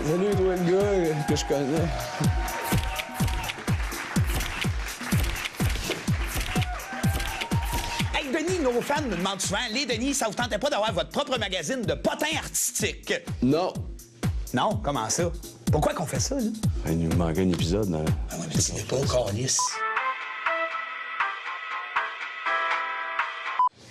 Salut, toi, le gars que je connais. Hey, Denis, nos fans me demandent souvent, les Denis, ça vous tentait pas d'avoir votre propre magazine de potins artistiques? Non. Non, comment ça? Pourquoi qu'on fait ça, là? Il nous manquait un épisode. Hein? Ah ouais, mais c'est pas au calice.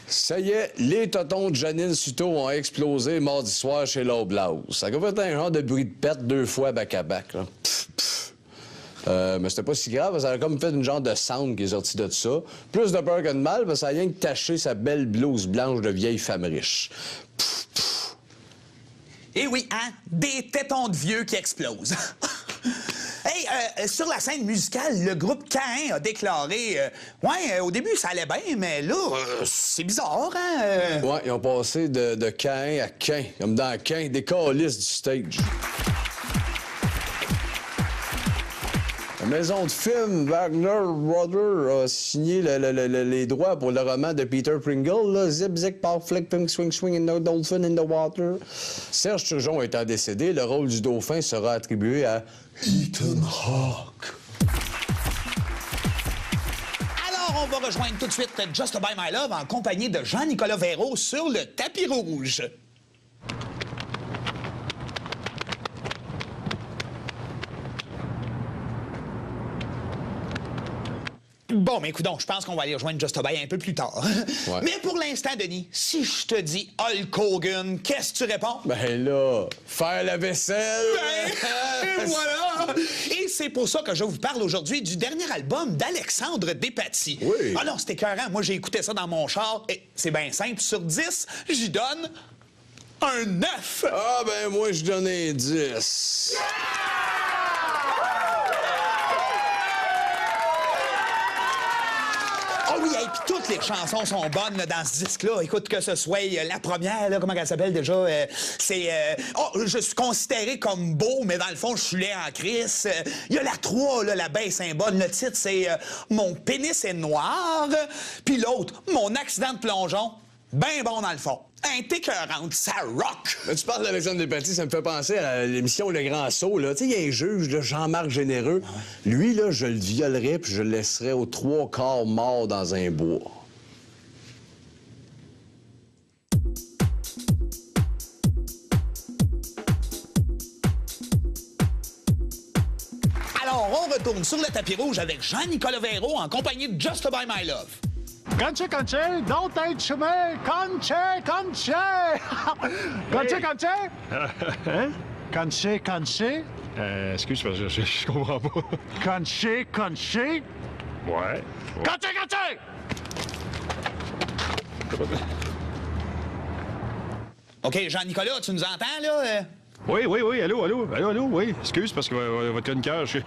Ça y est, les totons de Janine Suto ont explosé mardi soir chez l'Oblast. Ça a fait un genre de bruit de pète 2 fois back-à-back. Là. Pff, pff. Mais c'était pas si grave, ça a comme fait une genre de sound qui est sorti de ça. Plus de peur que de mal, parce que ça a rien que taché sa belle blouse blanche de vieille femme riche. Pff, pff. Eh oui, hein? Des tétons de vieux qui explosent. Hey, sur la scène musicale, le groupe Caïn a déclaré au début, ça allait bien, mais là, c'est bizarre, hein? Ouais, ils ont passé de Caïn à Cain, comme dans Cain, des calices du stage. La maison de film Wagner Brothers a signé les droits pour le roman de Peter Pringle, là, Zip, Zip, Pop, Flick, Pink, Swing, Swing, and No Dolphin in the Water. Serge Turgeon étant décédé, le rôle du dauphin sera attribué à Ethan Hawke. Alors, on va rejoindre tout de suite Just By My Love en compagnie de Jean-Nicolas Véro sur le tapis rouge. Bon, mais écoute, je pense qu'on va aller rejoindre Just By un peu plus tard. Ouais. Mais pour l'instant, Denis, si je te dis Hulk Hogan, qu'est-ce que tu réponds? Ben là, faire la vaisselle! Et voilà! Et c'est pour ça que je vous parle aujourd'hui du dernier album d'Alexandre Despatie. Oui. Ah non, c'était écœurant. Moi, j'ai écouté ça dans mon char et c'est bien simple. Sur 10, j'y donne un 9. Ah ben moi, je donnais 10. Ah oui, et puis toutes les chansons sont bonnes là, dans ce disque-là. Écoute, que ce soit la première, là, comment elle s'appelle déjà? Je suis considéré comme beau, mais dans le fond, je suis laid en crise. Il y a la 3, là, la baisse est bonne. Le titre, c'est Mon pénis est noir. Puis l'autre, Mon accident de plongeon. Ben bon dans le fond. Intécœurante, ça rock! Mais tu parles d'Alexandre Despatie, ça me fait penser à l'émission Le Grand Saut, là. Tu sais, il y a un juge, là, Jean-Marc Généreux. Ah ouais. Lui, là, je le violerais puis je le laisserais aux 3/4 mort dans un bois. Alors, on retourne sur le tapis rouge avec Jean-Nicolas Véro en compagnie de Just By My Love. Conche, conche, don't take chemin, conche, conche! Conche, conche! Hein? Conche, conche? Excuse, parce que je comprends pas. Conche, conche? Ouais. Conche, conche! OK, Jean-Nicolas, tu nous entends, là? Oui, allô, oui. Excuse, parce que votre chroniqueur, je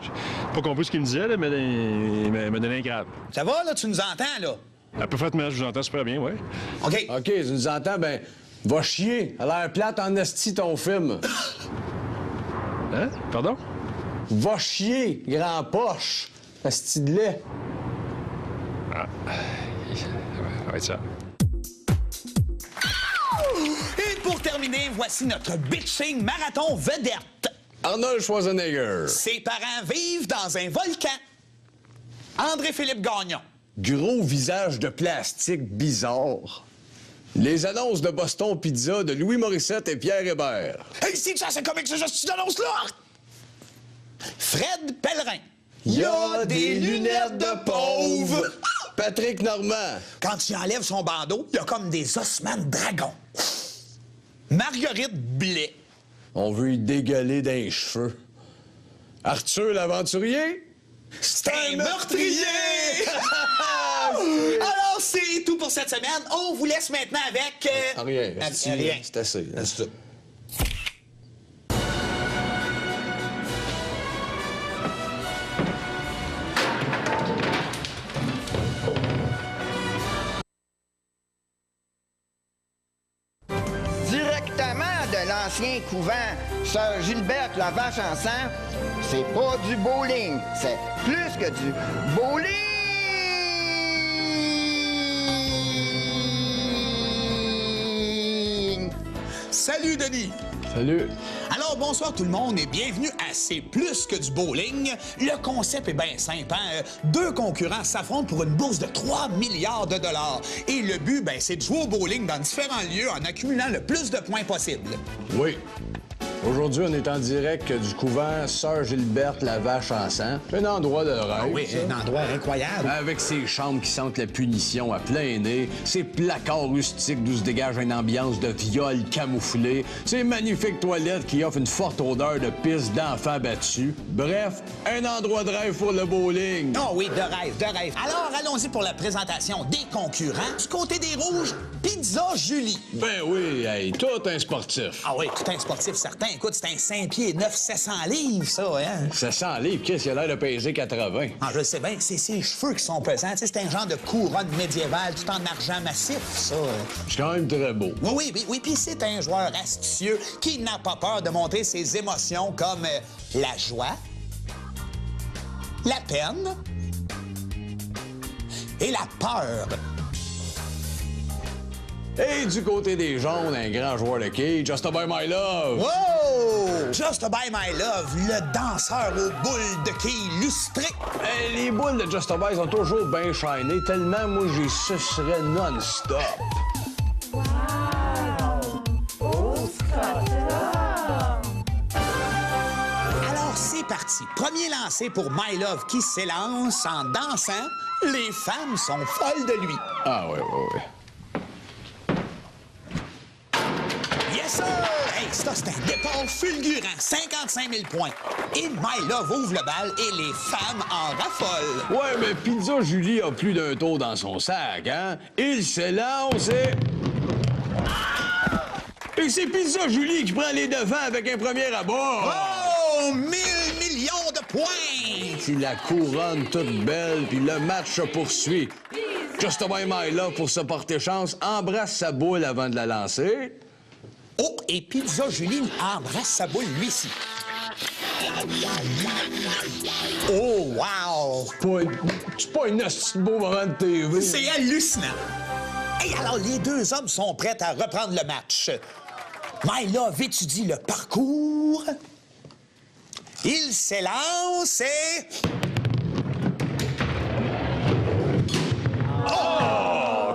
pas compris ce qu'il me disait, là, mais il m'a donné un grave. Ça va, là? Tu nous entends, là? À peu près, je vous entends super bien, oui. OK. OK, tu nous entends, ben, va chier. À l'air plate en esti ton film. Hein? Pardon? Va chier, grand poche. Esti de lait. Ça va être ça. Et pour terminer, voici notre bitching marathon vedette. Arnold Schwarzenegger. Ses parents vivent dans un volcan. André-Philippe Gagnon. Gros visage de plastique bizarre. Les annonces de Boston Pizza de Louis Morissette et Pierre Hébert. Hey, c'est ça, c'est comique, ce juste annonce-là! Fred Pellerin. Il y a des lunettes de pauvre. Patrick Normand. Quand il enlève son bandeau, il y a comme des ossements de dragon. Marguerite Blais. On veut y dégueuler d'un cheveu. Arthur l'aventurier. C'est un meurtrier! Alors, c'est tout pour cette semaine. On vous laisse maintenant avec... Rien. Rien. C'est assez. C'est ça. Directement de l'ancien couvent Sœur Gilberte la vache en sang, c'est pas du bowling, c'est plus que du bowling! Salut, Denis! Salut. Alors, bonsoir tout le monde et bienvenue à C'est plus que du bowling. Le concept est bien simple, hein? Deux concurrents s'affrontent pour une bourse de 3 milliards de dollars. Et le but, ben, c'est de jouer au bowling dans différents lieux en accumulant le plus de points possible. Oui. Aujourd'hui, on est en direct du couvent Sœur Gilberte, la vache en sang. C'est un endroit de rêve. Oui, ça. un endroit incroyable. Avec ses chambres qui sentent la punition à plein nez, ses placards rustiques d'où se dégage une ambiance de viol camouflé, ses magnifiques toilettes qui offrent une forte odeur de pisse d'enfants battus. Bref, un endroit de rêve pour le bowling. Oh oui, de rêve, de rêve. Alors, allons-y pour la présentation des concurrents. Du côté des rouges, Pizza Julie. Ben oui, hey, tout un sportif. Ah oui, tout un sportif certain. Écoute, c'est un 5 pieds 9, 700 livres, ça, hein? 700 livres, qu'est-ce qu'il a l'air de peser 80? Ah, je le sais bien, c'est ses cheveux qui sont pesants. Tu sais, c'est un genre de couronne médiévale, tout en argent massif, ça. C'est quand même très beau. Oui, puis c'est un joueur astucieux qui n'a pas peur de montrer ses émotions comme la joie, la peine et la peur. Et du côté des jaunes, un grand joueur de quilles, Just By My Love. Wow! Just By My Love, le danseur aux boules de quilles lustrées. Les boules de Just By sont toujours bien shinées, tellement moi j'y sucerais non-stop. Alors c'est parti. Premier lancé pour My Love qui s'élance en dansant. Les femmes sont folles de lui. Ah ouais. Yes, sir! Hey, ça, c'est un départ fulgurant. 55 000 points. Et My Love ouvre le bal et les femmes en raffolent. Ouais, mais Pizza Julie a plus d'un tour dans son sac, hein? Il s'élance et c'est Pizza Julie qui prend les devants avec un premier abord. Oh! 1000 millions de points! Puis la couronne toute belle, puis le match se poursuit. Just By My Love, pour se porter chance, embrasse sa boule avant de la lancer. Oh, et Pizza Julie embrasse sa boule, lui-ci. Oh, wow! C'est pas un asti de beau moment de TV. C'est hallucinant. Et alors, les deux hommes sont prêts à reprendre le match. My Love étudie le parcours. Il s'élance et...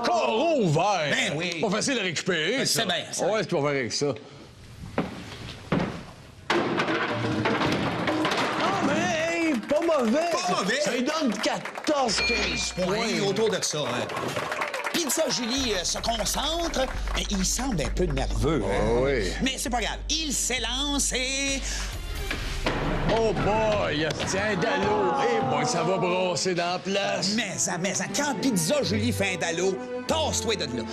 Carreau ouvert! Ben oui. Pas facile à récupérer, ça. C'est bien, ça. Ouais, c'est pas faire avec ça. Ah, mais hey, pas mauvais! Pas mauvais. Ça lui donne 14-15 points. Oui, autour de ça. Hein. Pizza Julie se concentre. Mais il semble un peu nerveux. hein. oui. Mais c'est pas grave. Il s'élance et... Oh boy, il tient d'allô. Eh boy, ça va brasser dans la place. Mais quand Pizza Julie fait un dallo, tasse-toi de là.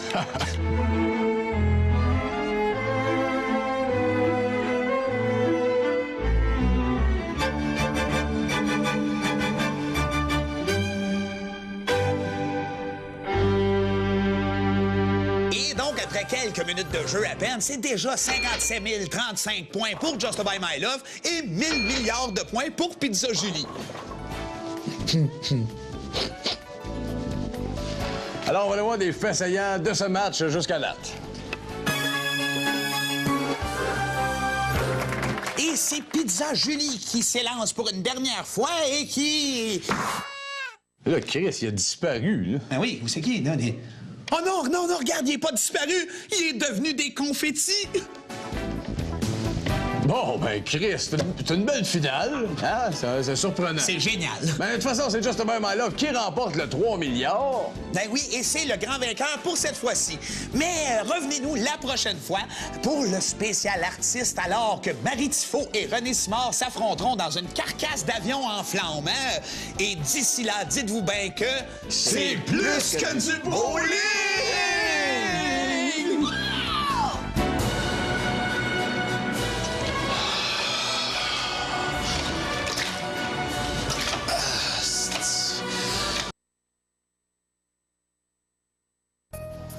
Et donc, après quelques minutes de jeu à peine, c'est déjà 57 035 points pour Just By My Love et 1000 milliards de points pour Pizza Julie. Alors, on va aller voir des faits saillants de ce match jusqu'à date. Et c'est Pizza Julie qui s'élance pour une dernière fois et qui... Là, Chris, il a disparu, là. Ben oui, où c'est qui, là? Oh non, regarde, il est pas disparu! Il est devenu des confettis! Bon, ben, Chris, c'est une belle finale. Hein? C'est surprenant. C'est génial. Ben, de toute façon, c'est Just By My Love qui remporte le 3 milliards. Ben oui, et c'est le grand vainqueur pour cette fois-ci. Mais revenez-nous la prochaine fois pour le spécial artiste alors que Marie Tifo et René Simard s'affronteront dans une carcasse d'avion en flammes. Hein? Et d'ici là, dites-vous bien que c'est plus que du bowling!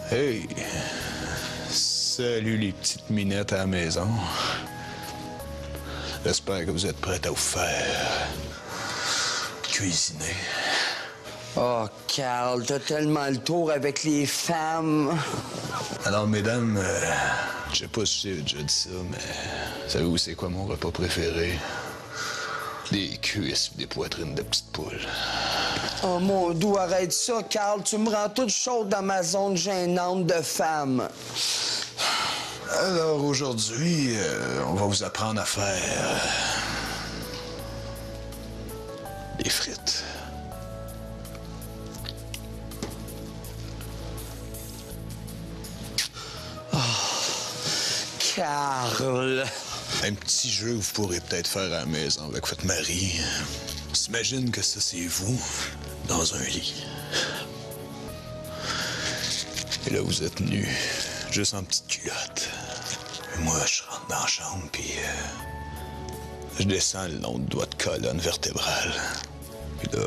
Hey! Salut les petites minettes à la maison. J'espère que vous êtes prêtes à vous faire cuisiner. Oh, Carl, t'as tellement le tour avec les femmes. Alors, mesdames, je sais pas si j'ai déjà dit ça, mais savez-vous c'est quoi mon repas préféré? Des cuisses et des poitrines de petites poules. Oh, mon doux, arrête ça, Carl. Tu me rends toute chaude dans ma zone gênante de femme. Alors, aujourd'hui, on va vous apprendre à faire... des frites. Carl. Un petit jeu que vous pourrez peut-être faire à la maison avec votre mari. On s'imagine que ça, c'est vous, dans un lit. Et là, vous êtes nus, juste en petite culotte. Et moi, je rentre dans la chambre, puis je descends le long de doigt de colonne vertébrale. Puis là,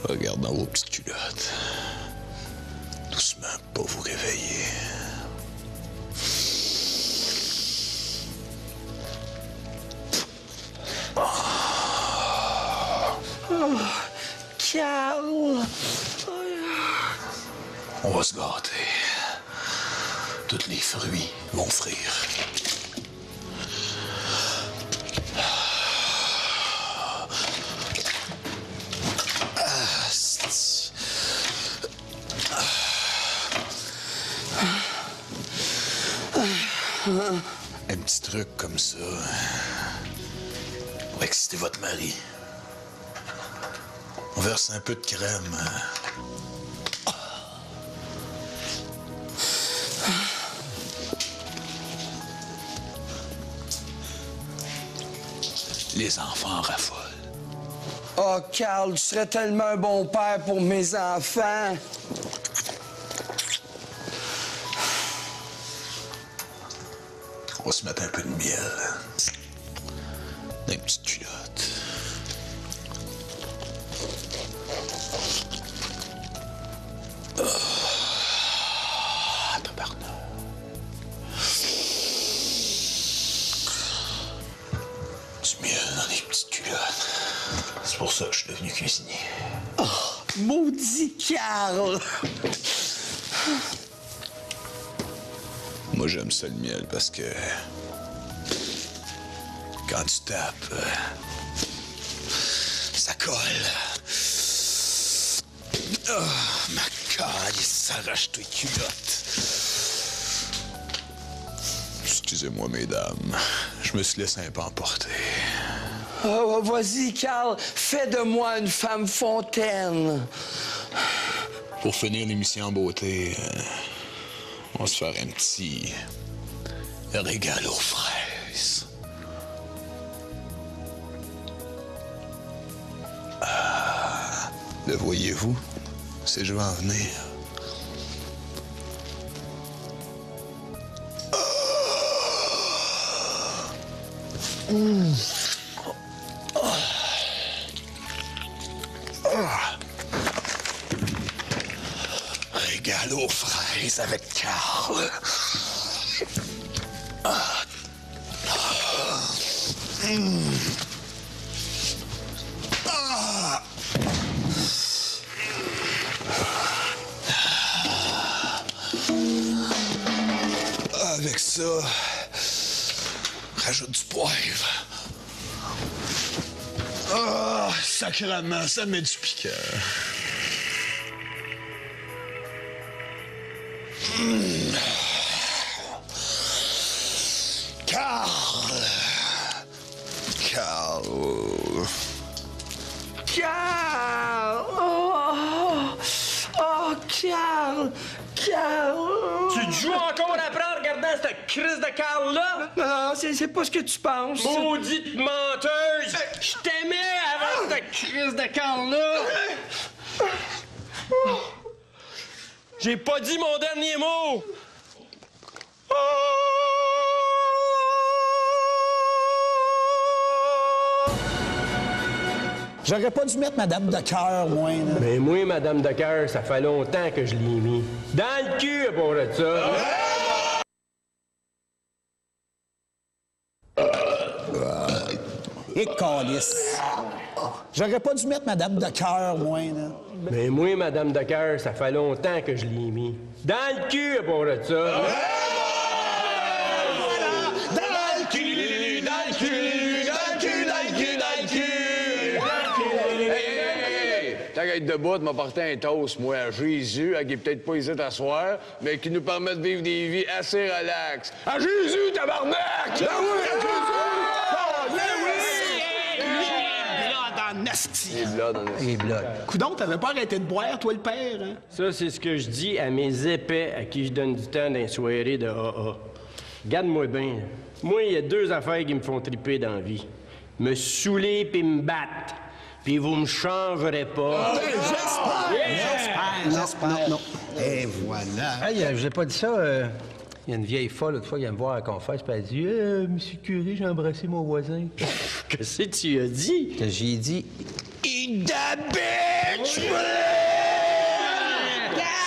regarde dans vos petites culottes. Doucement, pas vous réveiller. Oh, Carl. On va se gâter. Tous les fruits vont frire. Un petit truc comme ça pour exciter votre mari. On verse un peu de crème. Les enfants raffolent. Oh, Carl, tu serais tellement un bon père pour mes enfants. On va se mettre un peu de miel dans une petite culotte. Tabarnak. Du miel dans les petites culottes. C'est pour ça que je suis devenu cuisinier. Oh, maudit Carl. Moi, j'aime ça le miel parce que quand tu tapes, ça colle. Oh, ma caille, ça s'arrache tes culottes. Excusez-moi, mesdames, je me suis laissé un peu emporter. Oh, vas-y, Carl, fais de moi une femme fontaine. Pour finir l'émission en beauté, on va se faire un petit régal aux fraises. Ah, le voyez-vous? C'est je vais en venir. Régal aux fraises avec Carl. Avec ça, rajoute du poivre. Ah, sacrément, ça met du piquant. Carl! Carl! Carl! Oh, oh, Carl! Carl! Tu te joues encore après en regardant cette crise de Carl-là? Non, c'est pas ce que tu penses. Maudite menteuse! Je t'aimais avant cette crise de Carl-là! J'ai pas dit mon dernier mot! J'aurais pas dû mettre Madame de cœur, moi. Là. Mais moi, Madame de cœur, ça fait longtemps que je l'ai mis. Dans le cul, à part de ça. Et calice. J'aurais pas dû mettre Madame de cœur, moi, là. Mais moi, Madame de cœur, ça fait longtemps que je l'ai mis. Dans le cul, à part de ça. Dans le cul, dans le cul, dans le cul, dans le cul, dans le cul. Hey! Tant qu'à être debout, m'a porté un toast, moi, à Jésus, qui est peut-être pas ici t'asseoir, mais qui nous permet de vivre des vies assez relaxes. À Jésus, tabarnak! Ben oui, à Jésus! Les blocs. Coudon, t'avais pas arrêté de boire, toi, le père, hein? Ça, c'est ce que je dis à mes épais à qui je donne du temps dans les soirées de AA. Garde-moi bien. Moi, il y a 2 affaires qui me font triper dans la vie. Me saouler puis me battre. Puis vous me changerez pas. J'espère. Non. Et voilà. Hey, j'ai pas dit ça. Il y a une vieille folle, l'autre fois, qui vient me voir à la confesse, puis elle dit Monsieur le curé, j'ai embrassé mon voisin. Qu'est-ce que tu as dit? Que j'ai dit Eat the bitch!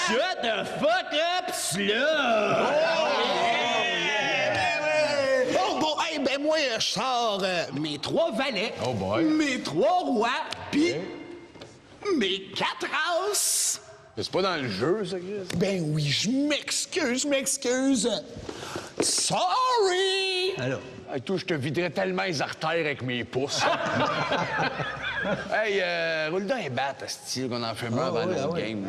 Shut the fuck up, là! Bon, hey, ben moi, je sors mes 3 valets, mes 3 rois, puis mes 4 as. C'est pas dans le jeu, ça, Chris? Ben oui, je m'excuse. Sorry! Alors. Hey, toi, je te viderais tellement les artères avec mes pouces. Hey, roule dans les battes, style qu'on en fait moins avant notre game.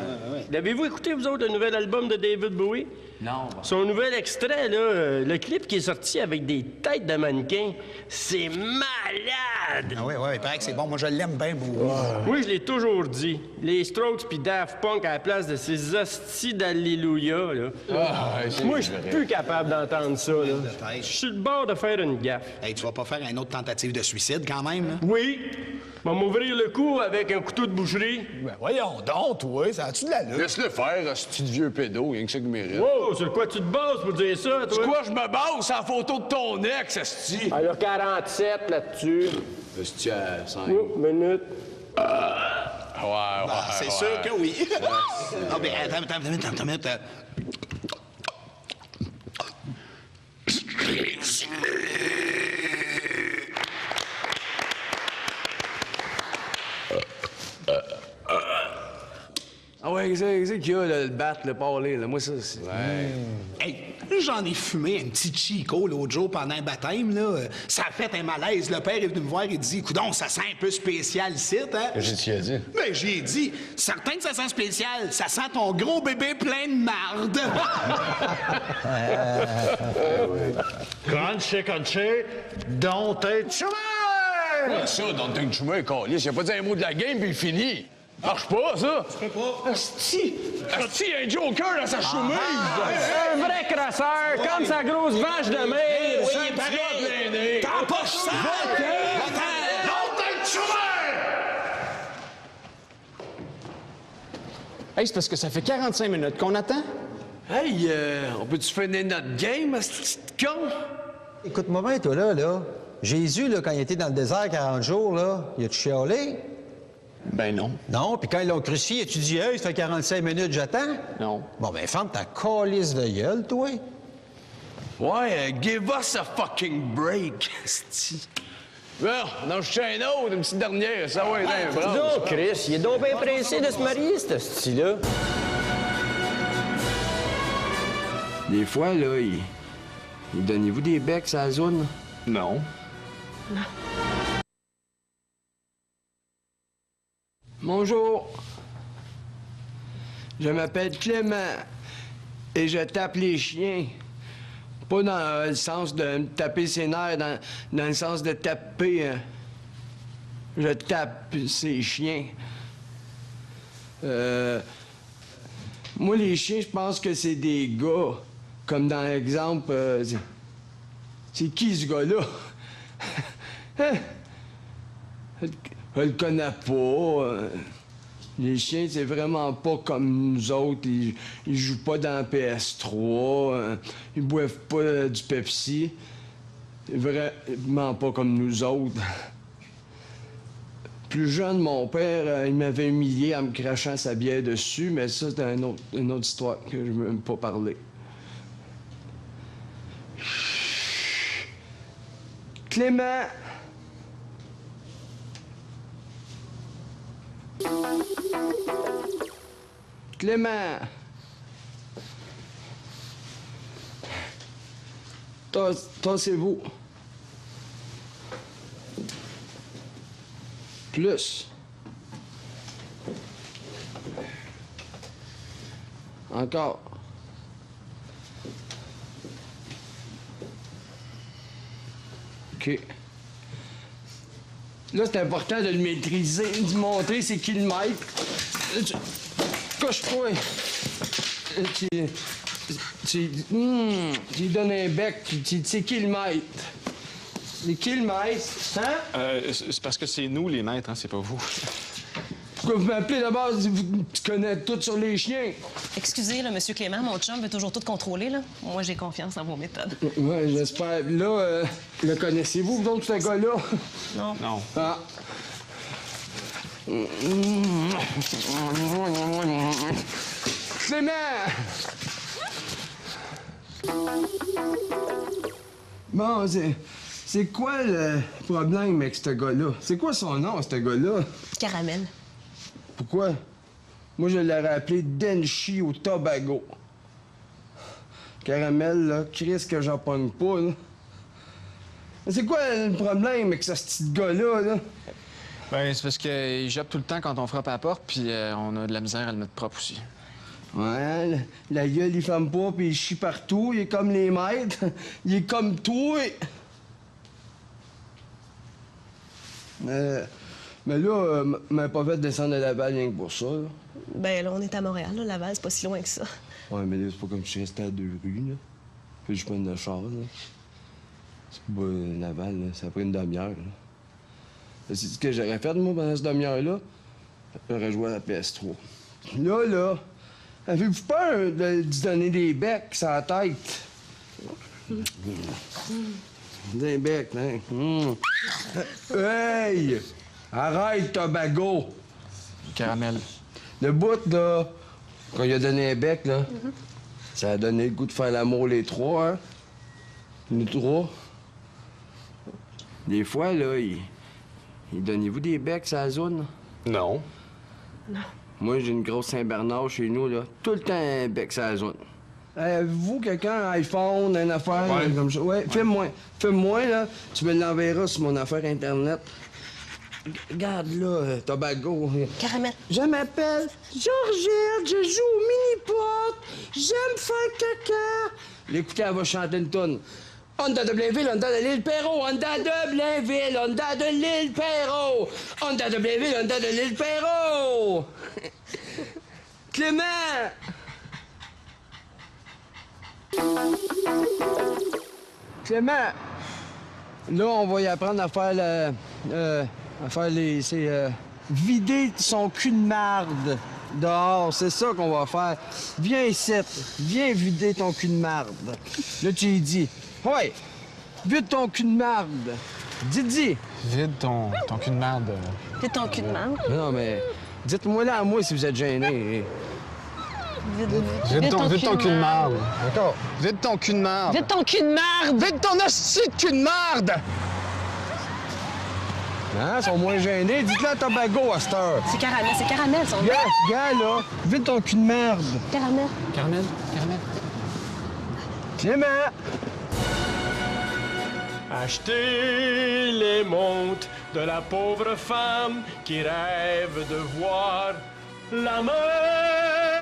L'avez-vous écouté, vous autres, le nouvel album de David Bowie? Non. Son nouvel extrait, là, le clip qui est sorti avec des têtes de mannequins, c'est malade! Ah oui, il paraît que c'est bon. Moi, je l'aime bien, Bowie. Oui, je l'ai toujours dit. Les Strokes puis Daft Punk à la place de ces hosties d'Alléluia, là. Moi, je suis plus capable d'entendre ça, là. Je suis sur le bord de faire une gaffe. Hey, tu vas pas faire une autre tentative de suicide, quand même, là? Oui, va m'ouvrir le cou avec un couteau de boucherie. Ben voyons donc, toi, ça a-tu de la lutte? Laisse-le faire, ce petit vieux pédo, rien que ça qui mérite. Wow, sur quoi tu te bases pour dire ça, toi? C'est quoi, je me base sur la photo de ton ex, esti? Alors, 47 là-dessus. Esti à 5. Minute. Ouais. C'est sûr que oui. Ah, ben, attends, une minute. Ah ouais, c'est qu'il y a, le battre, le parler, là. Moi, ça, c'est... Ouais. Hey, j'en ai fumé un petit Chico l'autre jour pendant un baptême, là. Ça a fait un malaise. Le père est venu me voir et dit coudonc, ça sent un peu spécial ici, hein? Qu'est-ce que tu as dit? Ben, j'ai dit, certain que ça sent spécial. Ça sent ton gros bébé plein de marde. Crunchy, don't être chemin! Ouais, ça, dans le chemin, câlisse. Il a pas dit un mot de la game, puis il finit. Marche pas, ça! Tu peux pas. Asti, il y a un joker dans sa chemise! Un vrai crasseur, comme sa grosse vache de mer! Oui, il est pareil. T'empoches ça! Hey, c'est parce que ça fait 45 minutes qu'on attend. Hey, on peut-tu finir notre game, asti de con? Écoute-moi bien, toi, là. Jésus, là, quand il était dans le désert 40 jours, là, il a-tu chialé? Ben non. Non, puis quand ils l'ont crucifié, as-tu dit, hey, ça fait 45 minutes, j'attends? Non. Bon, ben, ferme ta calice de gueule, toi. Ouais, give us a fucking break, asti. Bon, non, je tiens un autre, une petite dernière, ça va être un bras. Non, Chris, il est donc bien pressé de se marier, ce style-là. Des fois, là, il donnez-vous des becs à la zone? Non. Bonjour. Je m'appelle Clément et je tape les chiens. Pas dans le sens de me taper ses nerfs, dans le sens de taper. Je tape ces chiens. Moi, les chiens, je pense que c'est des gars. Comme dans l'exemple, c'est qui ce gars-là? Je le connais pas. Les chiens, c'est vraiment pas comme nous autres. Ils jouent pas dans la PS3. Ils boivent pas du Pepsi. Vraiment pas comme nous autres. Plus jeune, mon père, il m'avait humilié en me crachant sa bière dessus, mais ça, c'est une autre histoire que je veux même pas parler. Clément! Clément! Tassez-vous. Plus. Encore. OK. Là, c'est important de le maîtriser, de montrer c'est qui le maître. Couche-toi. Tu lui donnes un bec, c'est qui le maître? C'est qui le maître? Hein? C'est parce que c'est nous les maîtres, hein, c'est pas vous. Pourquoi vous m'appelez d'abord? Tu connais tout sur les chiens. Excusez, là, Monsieur Clément, mon chum veut toujours tout contrôler, là. Moi, j'ai confiance dans vos méthodes. Ouais, j'espère. Là, le connaissez-vous, donc, ce gars-là? Non. Non. Ah. Clément! Bon, c'est quoi le problème avec ce gars-là? C'est quoi son nom, ce gars-là? Caramel. Pourquoi? Moi, je l'aurais appelé Denchi au Tobago. Caramel, là, Chris que j'en pogne pas, là. Mais c'est quoi le problème avec ce petit gars-là, là? Ben, c'est parce qu'il jappe tout le temps quand on frappe à la porte, puis on a de la misère à le mettre propre aussi. Ouais, la gueule, il ferme pas, puis il chie partout. Il est comme les maîtres. Il est comme toi. Mais là, m'a pas fait descendre à Laval rien que pour ça, là. Ben là, on est à Montréal, là. Laval, c'est pas si loin que ça. Ouais, mais là, c'est pas comme si je restais à 2 rues, là. Puis je prends le char, là. C'est pas Laval, là. Ça a pris une demi-heure, là. C'est ce que j'aurais fait, moi, pendant cette demi-heure-là. J'aurais joué à la PS3. Là, avez-vous peur de lui donner des becs sur la tête? Des becs, hein? Hey! Arrête, Tobago! Caramel. Le bout, là, quand il a donné un bec, là, ça a donné le goût de faire l'amour les trois, hein? Les trois. Des fois, là, il donnez-vous des becs sur la zone? Non. Non. Moi, j'ai une grosse Saint-Bernard chez nous, là. Tout le temps un bec sur la zone. Avez-vous quelqu'un, un iPhone, une affaire comme ça? Ouais, filme-moi. Filme-moi, là. Tu me l'enverras sur mon affaire Internet. Regarde, là, Tobago. Caramel. Je m'appelle Georgette, je joue au mini-pot. J'aime faire caca. L'écoutez, elle va chanter une tonne. Honda de Blainville, Honda de l'île Perrault, Honda de Blainville, Honda de l'île Perrault, Honda de Blainville, Honda de l'île Perrault. Clément! Clément! Là, on va y apprendre à faire vider son cul de marde dehors. C'est ça qu'on va faire. Viens ici. Viens vider ton cul de marde. Là, tu lui dis, ouais, vide ton cul de marde. Dis. Vide ton cul de merde. Vide ton cul de marde. Non, mais dites-moi là à moi si vous êtes gêné. Vide ton cul de merde. D'accord. Vide ton cul de merde. Vide ton cul de marde. Vide ton hostie de cul de merde! Hein, ils sont moins gênés. Dites-le à Tobago à cette heure. C'est caramel, son nom. Gars, là, vide ton cul de merde. Caramel. Caramel. Clément! Achetez les montres de la pauvre femme qui rêve de voir la mer.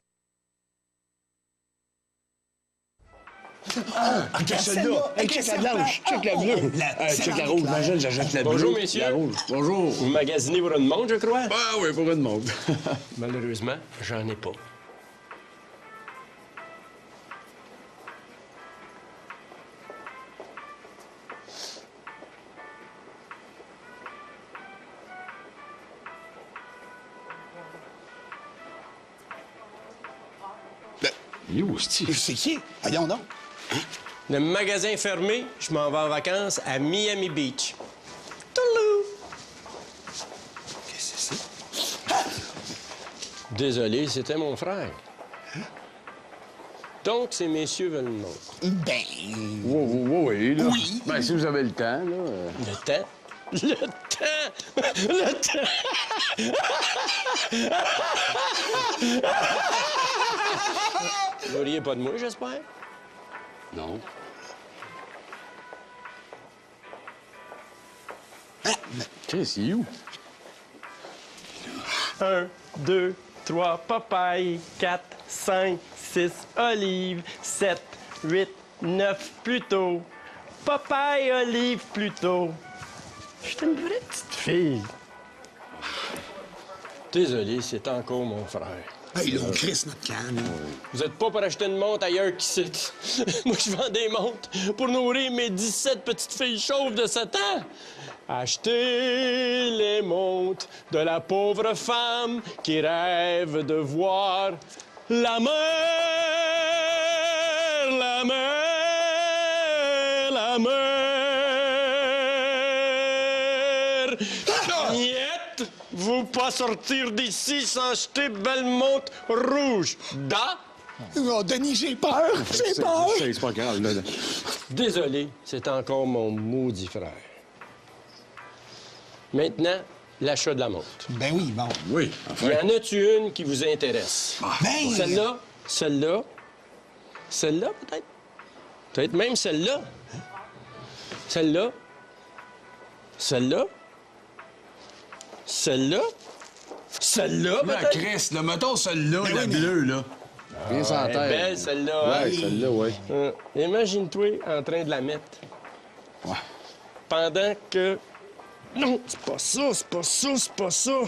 Regarde celle-là! Hey, check la blanche! Check la bleue! Check la rouge, imagine, j'achète la bleue. Bonjour, messieurs. La rouge. Bonjour. Vous magasinez pour une montre, je crois? Ah oui, pour une montre. Malheureusement, j'en ai pas. Il est où, c'est-tu? C'est qui? Voyons donc. Le magasin fermé, je m'en vais en vacances à Miami Beach. Toulou! Qu'est-ce que c'est ça? Désolé, c'était mon frère. Donc, ces messieurs veulent une montre. Ben... Oui, là. Oui. Ben, si vous avez le temps, là. Le temps? Le Le temps! Vous riez pas de moi, j'espère? Non. Chris, il est où? 1, 2, 3, papaye, 4, 5, 6, olive, 7, 8, 9, plutôt. Papaye, olive, plutôt. Je suis une vraie petite fille. Désolé, c'est encore mon frère. Hey, là, on crisse notre canne. Vous êtes pas pour acheter une montre ailleurs qu'ici. Moi, je vends des montres pour nourrir mes 17 petites filles chauves de 7 ans. Achetez les montres de la pauvre femme qui rêve de voir la mer, la mer, la mer. Niet, vous pas sortir d'ici sans acheter belle montre rouge. Da? Oh, Denis, j'ai peur! J'ai peur! C'est pas grave, là. Désolé, c'est encore mon maudit frère. Maintenant, l'achat de la montre. Ben oui, bon. Oui, Y en a-tu une qui vous intéresse? Ben... Celle-là, celle-là, celle-là peut-être? Peut-être même celle-là. Celle-là, celle-là, celle-là, celle-là Là, peut-être? Chris, là, mettons celle-là, la bleue, là. Viens sans Elle est terre. belle celle-là, hein? Ouais, celle-là, ouais. Imagine-toi en train de la mettre. Ouais. Pendant que... Non, c'est pas ça, c'est pas ça, c'est pas ça.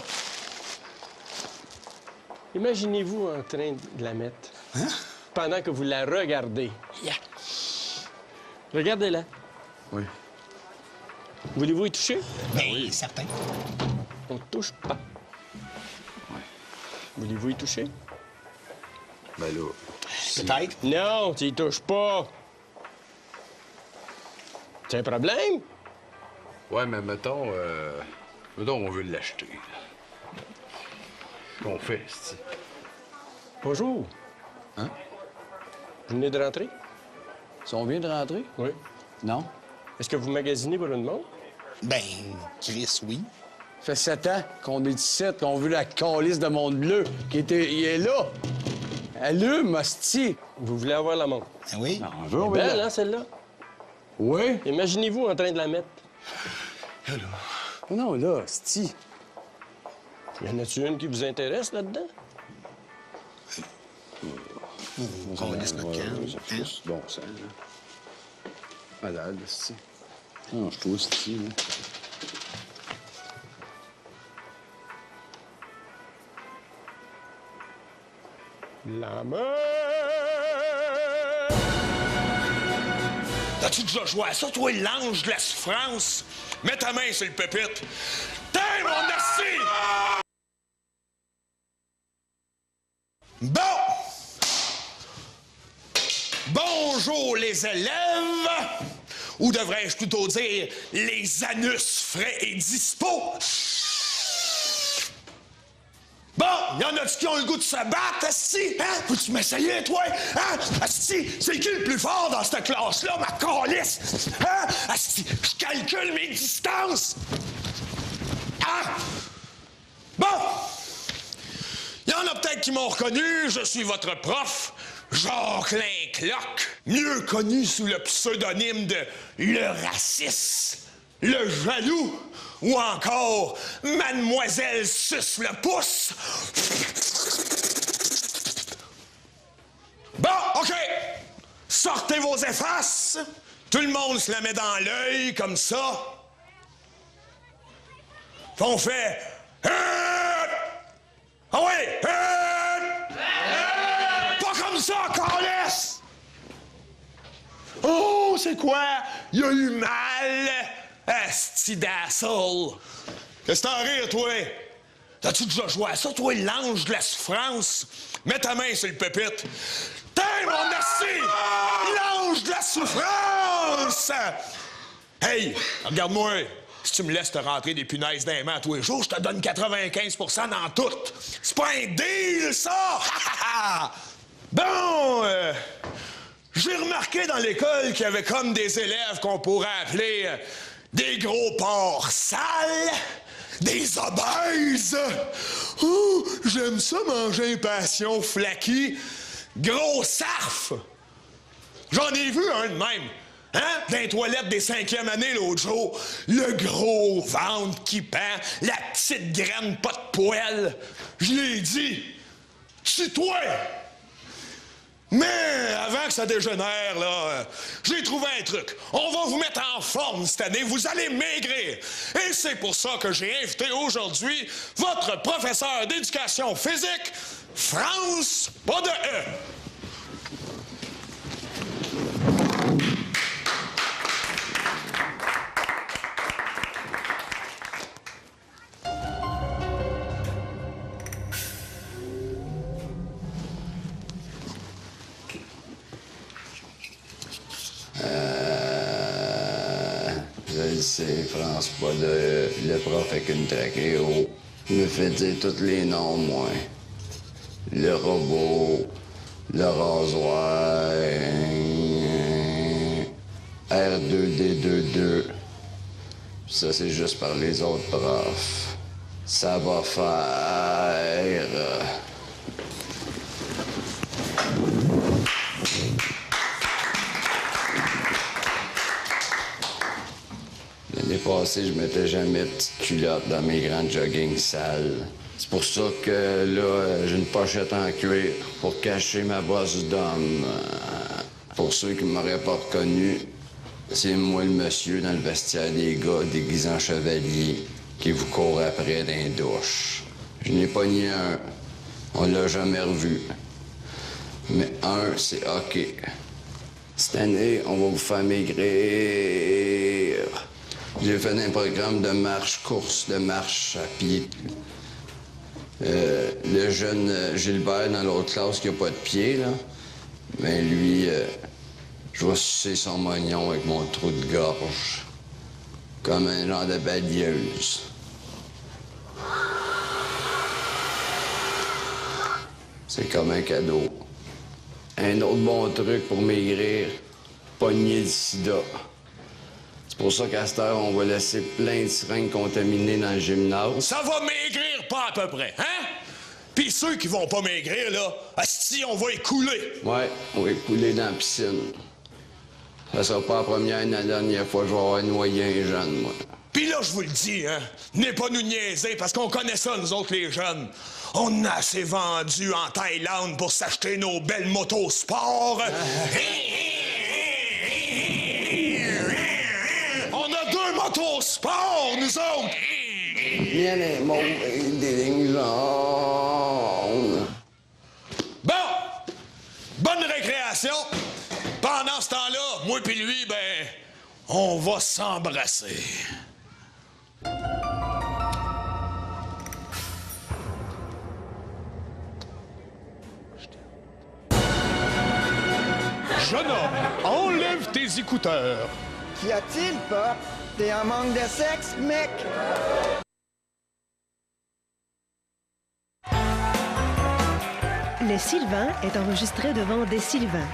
Imaginez-vous en train de la mettre. Hein? Pendant que vous la regardez. Yeah. Regardez-la. Oui. Voulez-vous y toucher? Ben oui, certain. On ne touche pas. Voulez-vous y toucher? Ben là... Peut-être. Non, tu y touches pas. C'est un problème? Ouais, mais mettons... Mettons, on veut l'acheter. Qu'on fait, c'est... Bonjour. Hein? Vous venez de rentrer? Si on vient de rentrer? Oui. Non. Est-ce que vous magasinez pour une montre? Ben, Chris, oui. Ça fait 7 ans qu'on est ici, qu'on veut la calice de monde bleu, il est là. Allume, hostie. Vous voulez avoir la montre? Ben oui. Non, on veut, on veut Belle, la... hein, celle-là? Oui. Imaginez-vous en train de la mettre. Non, là, hostie. Y en a-tu une qui vous intéresse là-dedans? On laisse notre canne. Ça fait juste bon sang, là. Malade, hostie. Non, je trouve hostie, là. La mer! As-tu déjà joué à ça, toi, l'ange de la souffrance? Mets ta main sur le pupitre. T'es mon merci! Bon! Bonjour, les élèves! Ou devrais-je plutôt dire les anus frais et dispo? Bon, y en a-tu qui ont le goût de se battre, asti? Hein? Peux-tu m'essayer, toi? Hein? Asti, c'est qui le plus fort dans cette classe-là, ma calisse? Hein? Asti, je calcule mes distances! Hein? Bon! Y en a peut-être qui m'ont reconnu, je suis votre prof, Jacqueline Cloc, mieux connu sous le pseudonyme de Le Raciste, Le Jaloux, ou encore Mademoiselle Suce le Pouce. Bon, OK. Sortez vos effaces. Tout le monde se la met dans l'œil, comme ça. Puis on fait... Ah oui! Pas comme ça, calisse! Oh, c'est quoi? Il a eu mal! Asti d'asshole! Qu'est-ce que t'en rires, toi? T'as-tu déjà joué à ça, toi, l'ange de la souffrance? Mets ta main sur le pupitre. T'es mon asti! L'ange de la souffrance! Hey, regarde-moi. Si tu me laisses te rentrer des punaises dans les mains tous les jours, je te donne 95% dans tout. C'est pas un deal, ça! Bon, j'ai remarqué dans l'école qu'il y avait comme des élèves qu'on pourrait appeler des gros porcs sales, des obèses. Oh, j'aime ça manger un passion flaky. Gros sarf. J'en ai vu un de même. Hein? Dans les toilettes des 5e années l'autre jour. Le gros ventre qui pend, la petite graine pas de poêle. Je l'ai dit. C'est toi! Mais avant que ça dégénère, là, j'ai trouvé un truc. On va vous mettre en forme cette année. Vous allez maigrir. Et c'est pour ça que j'ai invité aujourd'hui votre professeur d'éducation physique, France, pas de E. Je le sais, France, pas de... Le prof avec une trachéo. Il me fait dire tous les noms, moi. Le robot, le rasoir, R2D22. Ça, c'est juste par les autres profs. Ça va faire... L'année passée, je mettais jamais de petite culotte dans mes grandes jogging sales. C'est pour ça que là, j'ai une pochette en cuir pour cacher ma bosse d'homme. Pour ceux qui ne m'auraient pas reconnu, c'est moi le monsieur dans le vestiaire des gars déguisés en chevalier qui vous court après dans les douches. Je n'ai pas nié un. On l'a jamais revu. Mais un, c'est OK. Cette année, on va vous faire maigrir. J'ai fait un programme de marche-course, de marche à pied. Le jeune Gilbert dans l'autre classe qui n'a pas de pied, là, ben lui, je vais sucer son mognon avec mon trou de gorge. Comme un genre de balieuse. C'est comme un cadeau. Un autre bon truc pour maigrir, pogner le sida. C'est pour ça qu'à cette heure, on va laisser plein de seringues contaminées dans le gymnase. Ça va maigrir pas à peu près, hein? Pis ceux qui vont pas maigrir, là, asti, on va écouler. Ouais, on va écouler dans la piscine. Ça sera pas la première ni la dernière fois que je vais avoir noyé un jeune, moi. Pis là, je vous le dis, hein, venez pas nous niaiser, parce qu'on connaît ça, nous autres, les jeunes. On a assez vendu en Thaïlande pour s'acheter nos belles motos sport. On a 2 motos sport, nous autres! Il y a les mots et des lignes jaunes. Bon! Bonne récréation! Pendant ce temps-là, moi pis lui, ben, on va s'embrasser. Jeune homme, enlève tes écouteurs. Qu'y a-t-il, Pop? T'es en manque de sexe, mec? Le Sylvain est enregistré devant des Sylvains.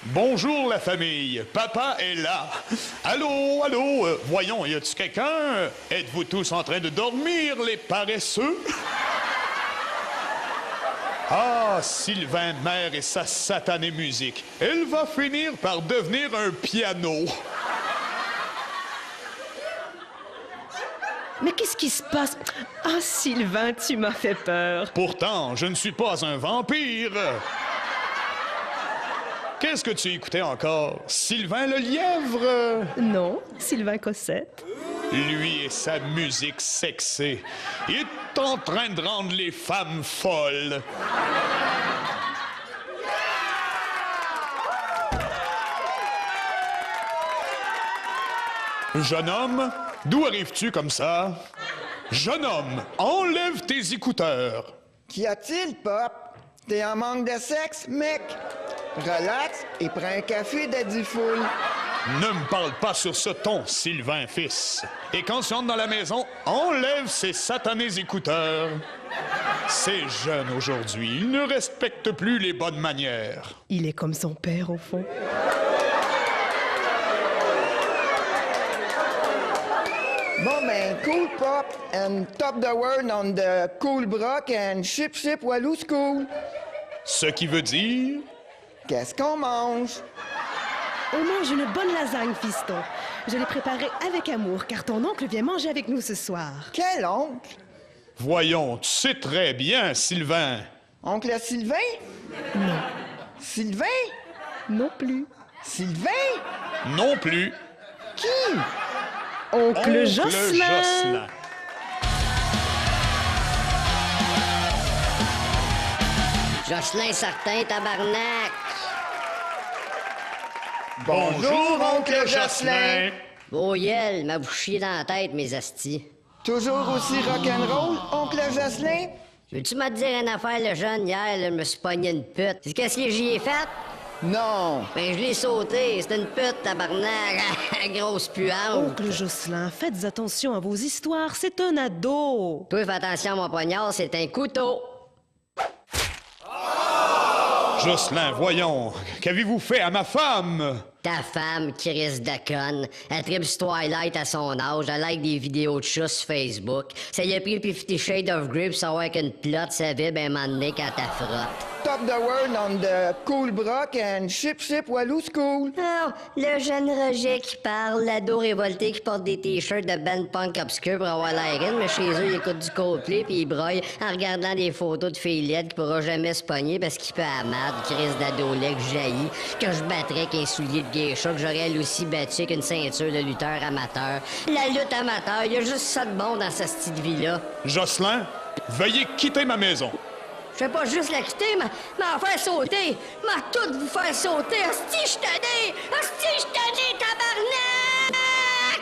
Bonjour la famille, papa est là. Allô, allô, voyons, y a-tu quelqu'un? Êtes-vous tous en train de dormir, les paresseux? Ah, Sylvain Mère et sa satanée musique. Elle va finir par devenir un piano. Mais qu'est-ce qui se passe? Ah, Sylvain, tu m'as fait peur. Pourtant, je ne suis pas un vampire. Qu'est-ce que tu écoutais encore? Sylvain le lièvre? Non, Sylvain Cossette. Lui et sa musique sexée. Il est en train de rendre les femmes folles. Jeune homme, d'où arrives-tu comme ça? Jeune homme, enlève tes écouteurs. Qu'y a-t-il, Pop? T'es en manque de sexe, mec? Relax et prends un café d'Eddie Fool. Ne me parle pas sur ce ton, Sylvain fils. Et quand tu entres dans la maison, enlève ces satanés écouteurs. Ces jeunes aujourd'hui, ils ne respectent plus les bonnes manières. Il est comme son père, au fond. Bon, ben, cool pop and top the world on the cool brock and ship walou school. Ce qui veut dire... Qu'est-ce qu'on mange? On mange une bonne lasagne, fiston. Je l'ai préparée avec amour, car ton oncle vient manger avec nous ce soir. Quel oncle? Voyons, tu sais très bien, Sylvain. Oncle Sylvain? Non. Sylvain? Non plus. Sylvain? Non plus. Qui? Oncle Jocelyn. Jocelyn. Jocelyn certain, tabarnak. Bonjour, oncle Jocelyn. Beau yel, m'a vous chié dans la tête, mes astis. Toujours aussi rock'n'roll, oncle Jocelyn? Veux-tu me dire une affaire, le jeune, hier, là, je me suis pogné une pute. Qu'est-ce que j'y ai fait? Non. Ben, je l'ai sauté. C'était une pute, tabarnak. Grosse puante. Oncle Jocelyn, faites attention à vos histoires, c'est un ado. Toi, fais attention à mon poignard, c'est un couteau. Jocelyn, voyons, qu'avez-vous fait à ma femme? Ta femme, Chris Dacon, elle tripe sur Twilight à son âge, elle like des vidéos de chats sur Facebook. Ça y a pris le 50 Shades of Grey pour savoir qu'une plotte, ça vibre un moment donné quand t'as frotte. Top the world on the cool brock and ship walou school. Oh, le jeune Roger qui parle, l'ado révolté qui porte des t-shirts de band punk obscur pour avoir l'air in, mais chez eux, il écoute du Coldplay puis il broille en regardant des photos de filles laides qui pourra jamais se pogner parce qu'il peut à marde, Chris d'ado laid que jaillit, que je battrais qu'un soulier de geisha, que j'aurais elle aussi battu qu'une ceinture de lutteur amateur. La lutte amateur, il y a juste ça de bon dans cette petite vie-là. Jocelyn, veuillez quitter ma maison. Je vais pas juste la quitter, m'en faire sauter. M'a tout vous faire sauter. Asti, je t'ai Asti, je t'ai tabarnak!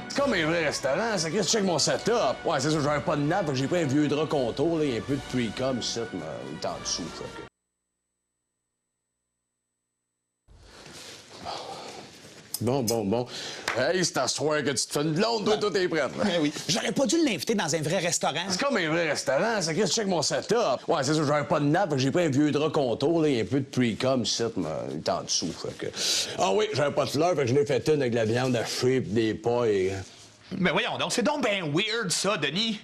C'est comme un vrai restaurant, ça. Qu'est-ce que tu check mon setup? Ouais, c'est ça, j'avais pas de nappe, fait que j'ai pris un vieux drap contour, là, il y a un peu de pre-com, ici, mais il est en dessous, fait que... Bon. Hey, c'est à ce soir que tu te fais une blonde, toi, t'es prête, là. Ben oui. J'aurais pas dû l'inviter dans un vrai restaurant. C'est comme un vrai restaurant, ça. Qu'est-ce que tu check mon setup? Ouais, c'est ça, j'avais pas de nappe, fait que j'ai pris un vieux drap contour, là, il y a un peu de pre-com, ici, mais il est en dessous, fait que... Ah oui, j'avais pas de fleurs, fait que je l'ai fait une avec de la viande hachée pis des pailles. Mais voyons donc, c'est donc ben weird, ça, Denis.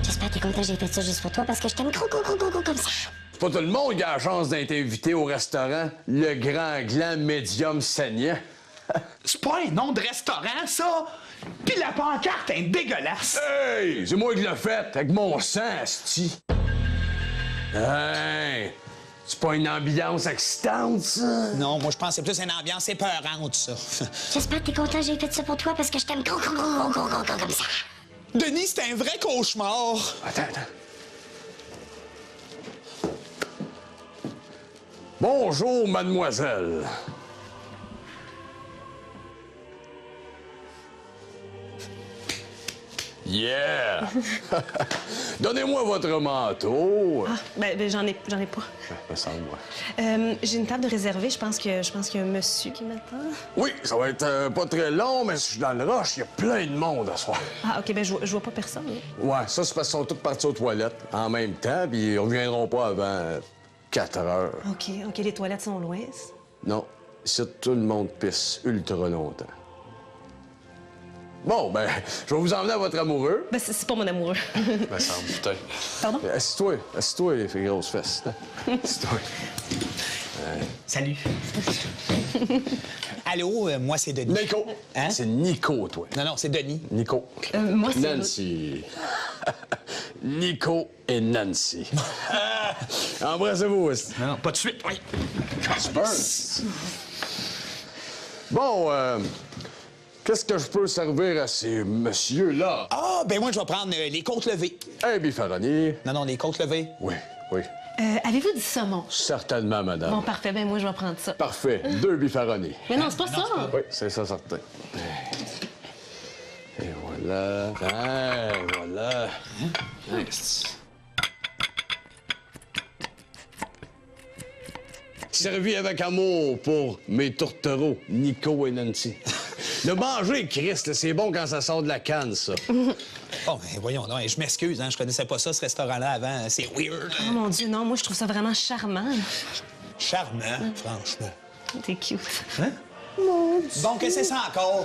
J'espère que t'es content que j'ai fait ça juste pour toi parce que je t'aime gros comme ça. C'est pas tout le monde qui a la chance d'être invité au restaurant Le Grand Gland Médium Saignant. C'est pas un nom de restaurant, ça! Pis la pancarte est dégueulasse! Hey! C'est moi qui l'ai faite, avec mon sang, asti! Hey! C'est pas une ambiance excitante, ça? Non, moi, je pense que c'est plus une ambiance épeurante, ça. J'espère que t'es content que j'ai fait ça pour toi parce que je t'aime gros comme ça. Denis, c'est un vrai cauchemar! Attends. Bonjour, mademoiselle. Yeah! Donnez-moi votre manteau. Ah, ben j'en ai pas. Me semble, J'ai une table de réservée. Je pense qu'il y a un monsieur qui m'attend. Oui, ça va être pas très long, mais je suis dans le rush, il y a plein de monde à soir. Ah, OK, ben je vois pas personne. Ouais, ça, c'est parce qu'ils sont tous partis aux toilettes en même temps, puis ils reviendront pas avant 4 heures. OK, les toilettes sont loin. Non, ici, tout le monde pisse ultra longtemps. Bon, ben, je vais vous emmener à votre amoureux. Ben, c'est pas mon amoureux. Ben, ça me putain. Pardon? Assis-toi, les filles grosses fesses. Assis-toi. Salut. Allô, moi, c'est Denis. Nico. Hein? C'est Nico, toi. Non, c'est Denis. Nico. Moi, c'est... Nancy. Nico et Nancy. Embrassez-vous. Non, pas de suite, oui. Super. Bon, qu'est-ce que je peux servir à ces messieurs-là? Ah, ben moi, je vais prendre les côtes levées. Un bifaroni. Non, les côtes levées. Oui. Avez-vous du saumon? Certainement, madame. Bon, parfait. Ben moi, je vais prendre ça. Parfait. 2 bifaronis. Mais non, c'est pas ça. Oui, c'est ça, certain. Et voilà. Voilà. Nice. servi avec amour pour mes tourtereaux, Nico et Nancy. Le manger, Christ, c'est bon quand ça sort de la canne, ça. Bon, ben voyons donc, je m'excuse, hein, je connaissais pas ça, ce restaurant-là, avant. C'est weird. Oh mon Dieu, non, moi, je trouve ça vraiment charmant. Charmant, franchement. T'es cute. Hein? Mon Dieu. Bon, qu'est-ce que c'est ça encore?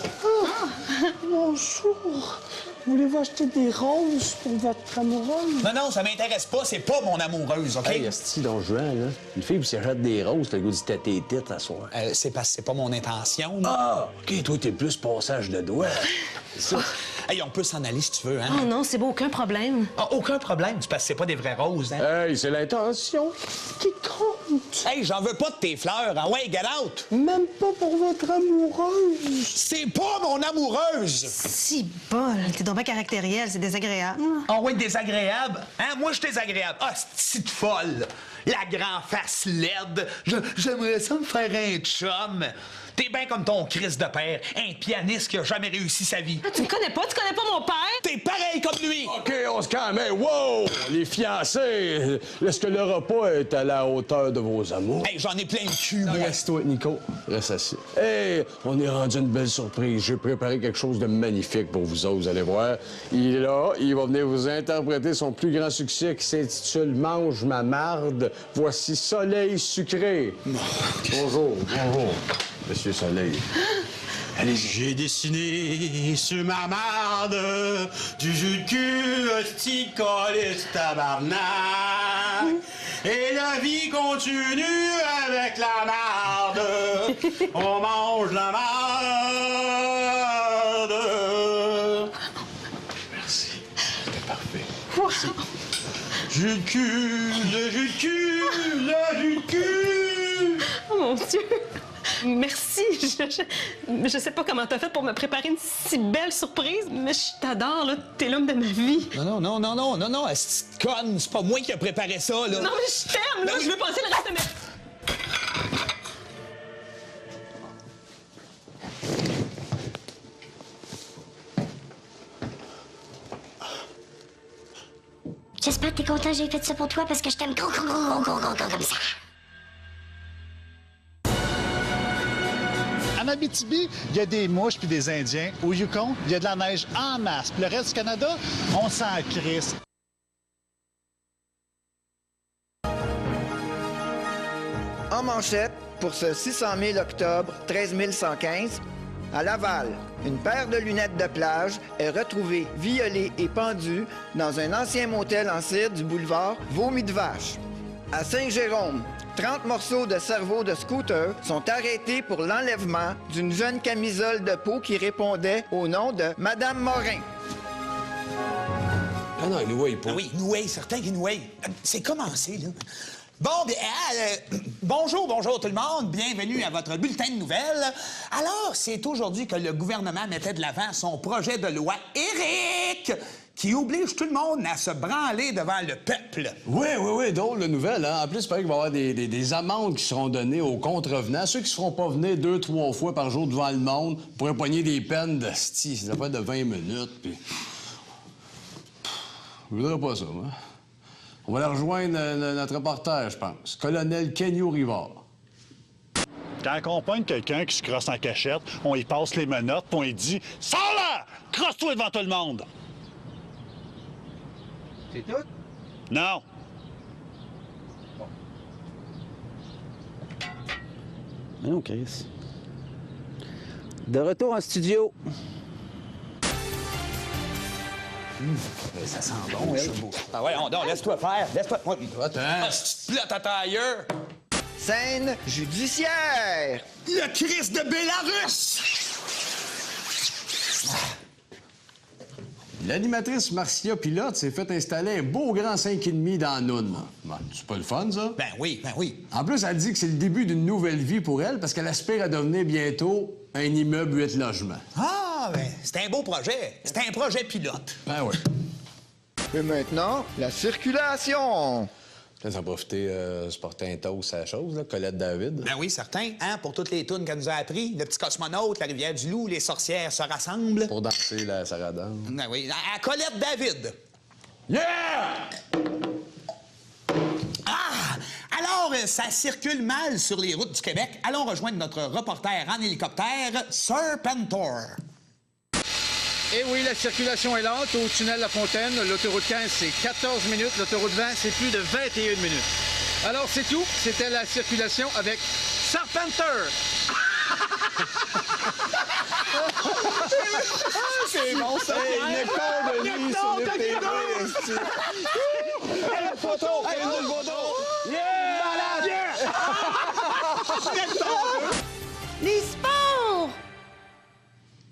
Bonjour. Voulez-vous acheter des roses pour votre amoureuse? Non, ça m'intéresse pas, c'est pas mon amoureuse, OK? Hey, esti, Don Juan, là. Une fille qui s'achète des roses, t'as le goût de tâter les têtes à soir. C'est parce que c'est pas mon intention. Ah! OK, toi, t'es plus passage de doigts. C'est ça. Hey, on peut s'en aller si tu veux, hein? Oh non, c'est beau, aucun problème. Ah, aucun problème, c'est parce que c'est pas des vraies roses, hein? Hey, c'est l'intention qui compte. Hey, j'en veux pas de tes fleurs, hein? Ouais, get out! Même pas pour votre amoureuse. C'est pas mon amoureuse! Si bol, t'es donc bien caractériel, c'est désagréable. Ah ouais, désagréable? Hein? Moi, je suis désagréable. Ah, c'est folle! La grand face laide. J'aimerais ça me faire un chum. T'es bien comme ton Christ de père, un pianiste qui a jamais réussi sa vie. Ah, tu me connais pas mon père? T'es pareil comme lui! OK, on se calme. Hey, wow! Les fiancés, est-ce que le repas est à la hauteur de vos amours? Hey, j'en ai plein le cul, moi. Reste-toi, Nico. Reste assis. Hey, on est rendu une belle surprise. J'ai préparé quelque chose de magnifique pour vous autres, vous allez voir. Il est là, il va venir vous interpréter son plus grand succès qui s'intitule « Mange ma marde ». Voici Soleil sucré. Bonjour. Monsieur Soleil. Allez, j'ai dessiné sur ma marde du jus de cul, hostie, câlisse, tabarnak. Et la vie continue avec la marde. On mange la marde. Merci. C'était parfait. Merci. Jus de cul, le jus de cul, le jus de cul. Oh mon Dieu! Merci. Je sais pas comment t'as fait pour me préparer une si belle surprise, mais je t'adore, là. T'es l'homme de ma vie. Non, c'est conne. C'est pas moi qui ai préparé ça, là. Non, mais je t'aime, là. Je veux passer le reste de ma... J'espère que t'es content que j'ai fait ça pour toi parce que je t'aime gros comme ça. En Abitibi, il y a des mouches puis des Indiens. Au Yukon, il y a de la neige en masse. Puis le reste du Canada, on s'en crisse. En manchette, pour ce 600 000 octobre 13 115, à Laval, une paire de lunettes de plage est retrouvée violée et pendue dans un ancien motel en cire du boulevard Vomi de Vache. À Saint-Jérôme, 30 morceaux de cerveau de scooter sont arrêtés pour l'enlèvement d'une jeune camisole de peau qui répondait au nom de Madame Morin. Ah non, nous voyons pas. Ah oui, nous certain qu'il nous C'est commencé, là. Bon, bien, bonjour tout le monde. Bienvenue à votre bulletin de nouvelles. Alors, c'est aujourd'hui que le gouvernement mettait de l'avant son projet de loi Éric, qui oblige tout le monde à se branler devant le peuple. Oui, drôle de nouvelle, hein? En plus, il paraît qu'il va y avoir des amendes qui seront données aux contrevenants. Ceux qui ne se feront pas venir 2-3 fois par jour devant le monde pourraient pogner des peines de style. Ça fait de 20 minutes, puis... Je voudrais pas ça, moi. On va aller rejoindre notre reporter, je pense. Colonel Kenyo Rivard. Quand on pogne quelqu'un qui se crosse en cachette, on y passe les menottes, puis on lui dit « Sors là! Crosse-toi devant tout le monde! » C'est tout? Non. Bon. Non, Chris. De retour en studio. Ça sent bon, elle. Ah ouais, on laisse-toi faire. Laisse-toi... Attends. Tu te plottes à tailleur. Scène judiciaire. Le Christ de Bélarus! L'animatrice Marcia Pilote s'est fait installer un beau grand 5,5 dans Noun. Bon, c'est pas le fun, ça? Ben oui. En plus, elle dit que c'est le début d'une nouvelle vie pour elle parce qu'elle aspire à devenir bientôt un immeuble 8 logements. Ah, ben, c'est un beau projet. C'est un projet pilote. Ben oui. Et maintenant, la circulation. Là, ça va profiter se porter un toast à la chose, là, Colette David. Ben oui, certain. Hein, pour toutes les tunes qu'elle nous a appris. Le petit cosmonaute, la rivière du Loup, les sorcières se rassemblent. Pour danser la saradane. Ben oui, à Colette David. Yeah! Ah! Alors, Alors, ça circule mal sur les routes du Québec. Allons rejoindre notre reporter en hélicoptère, Serpentor. Et oui, la circulation est lente. Au tunnel La Fontaine, l'autoroute 15, c'est 14 minutes. L'autoroute 20, c'est plus de 21 minutes. Alors, c'est tout. C'était la circulation avec Serpentor. C'est bon, ça! Hey, Nectar de nuit sur le TV! Hey, une photo! Hey, une photo! Yeah! Malade! Les sports!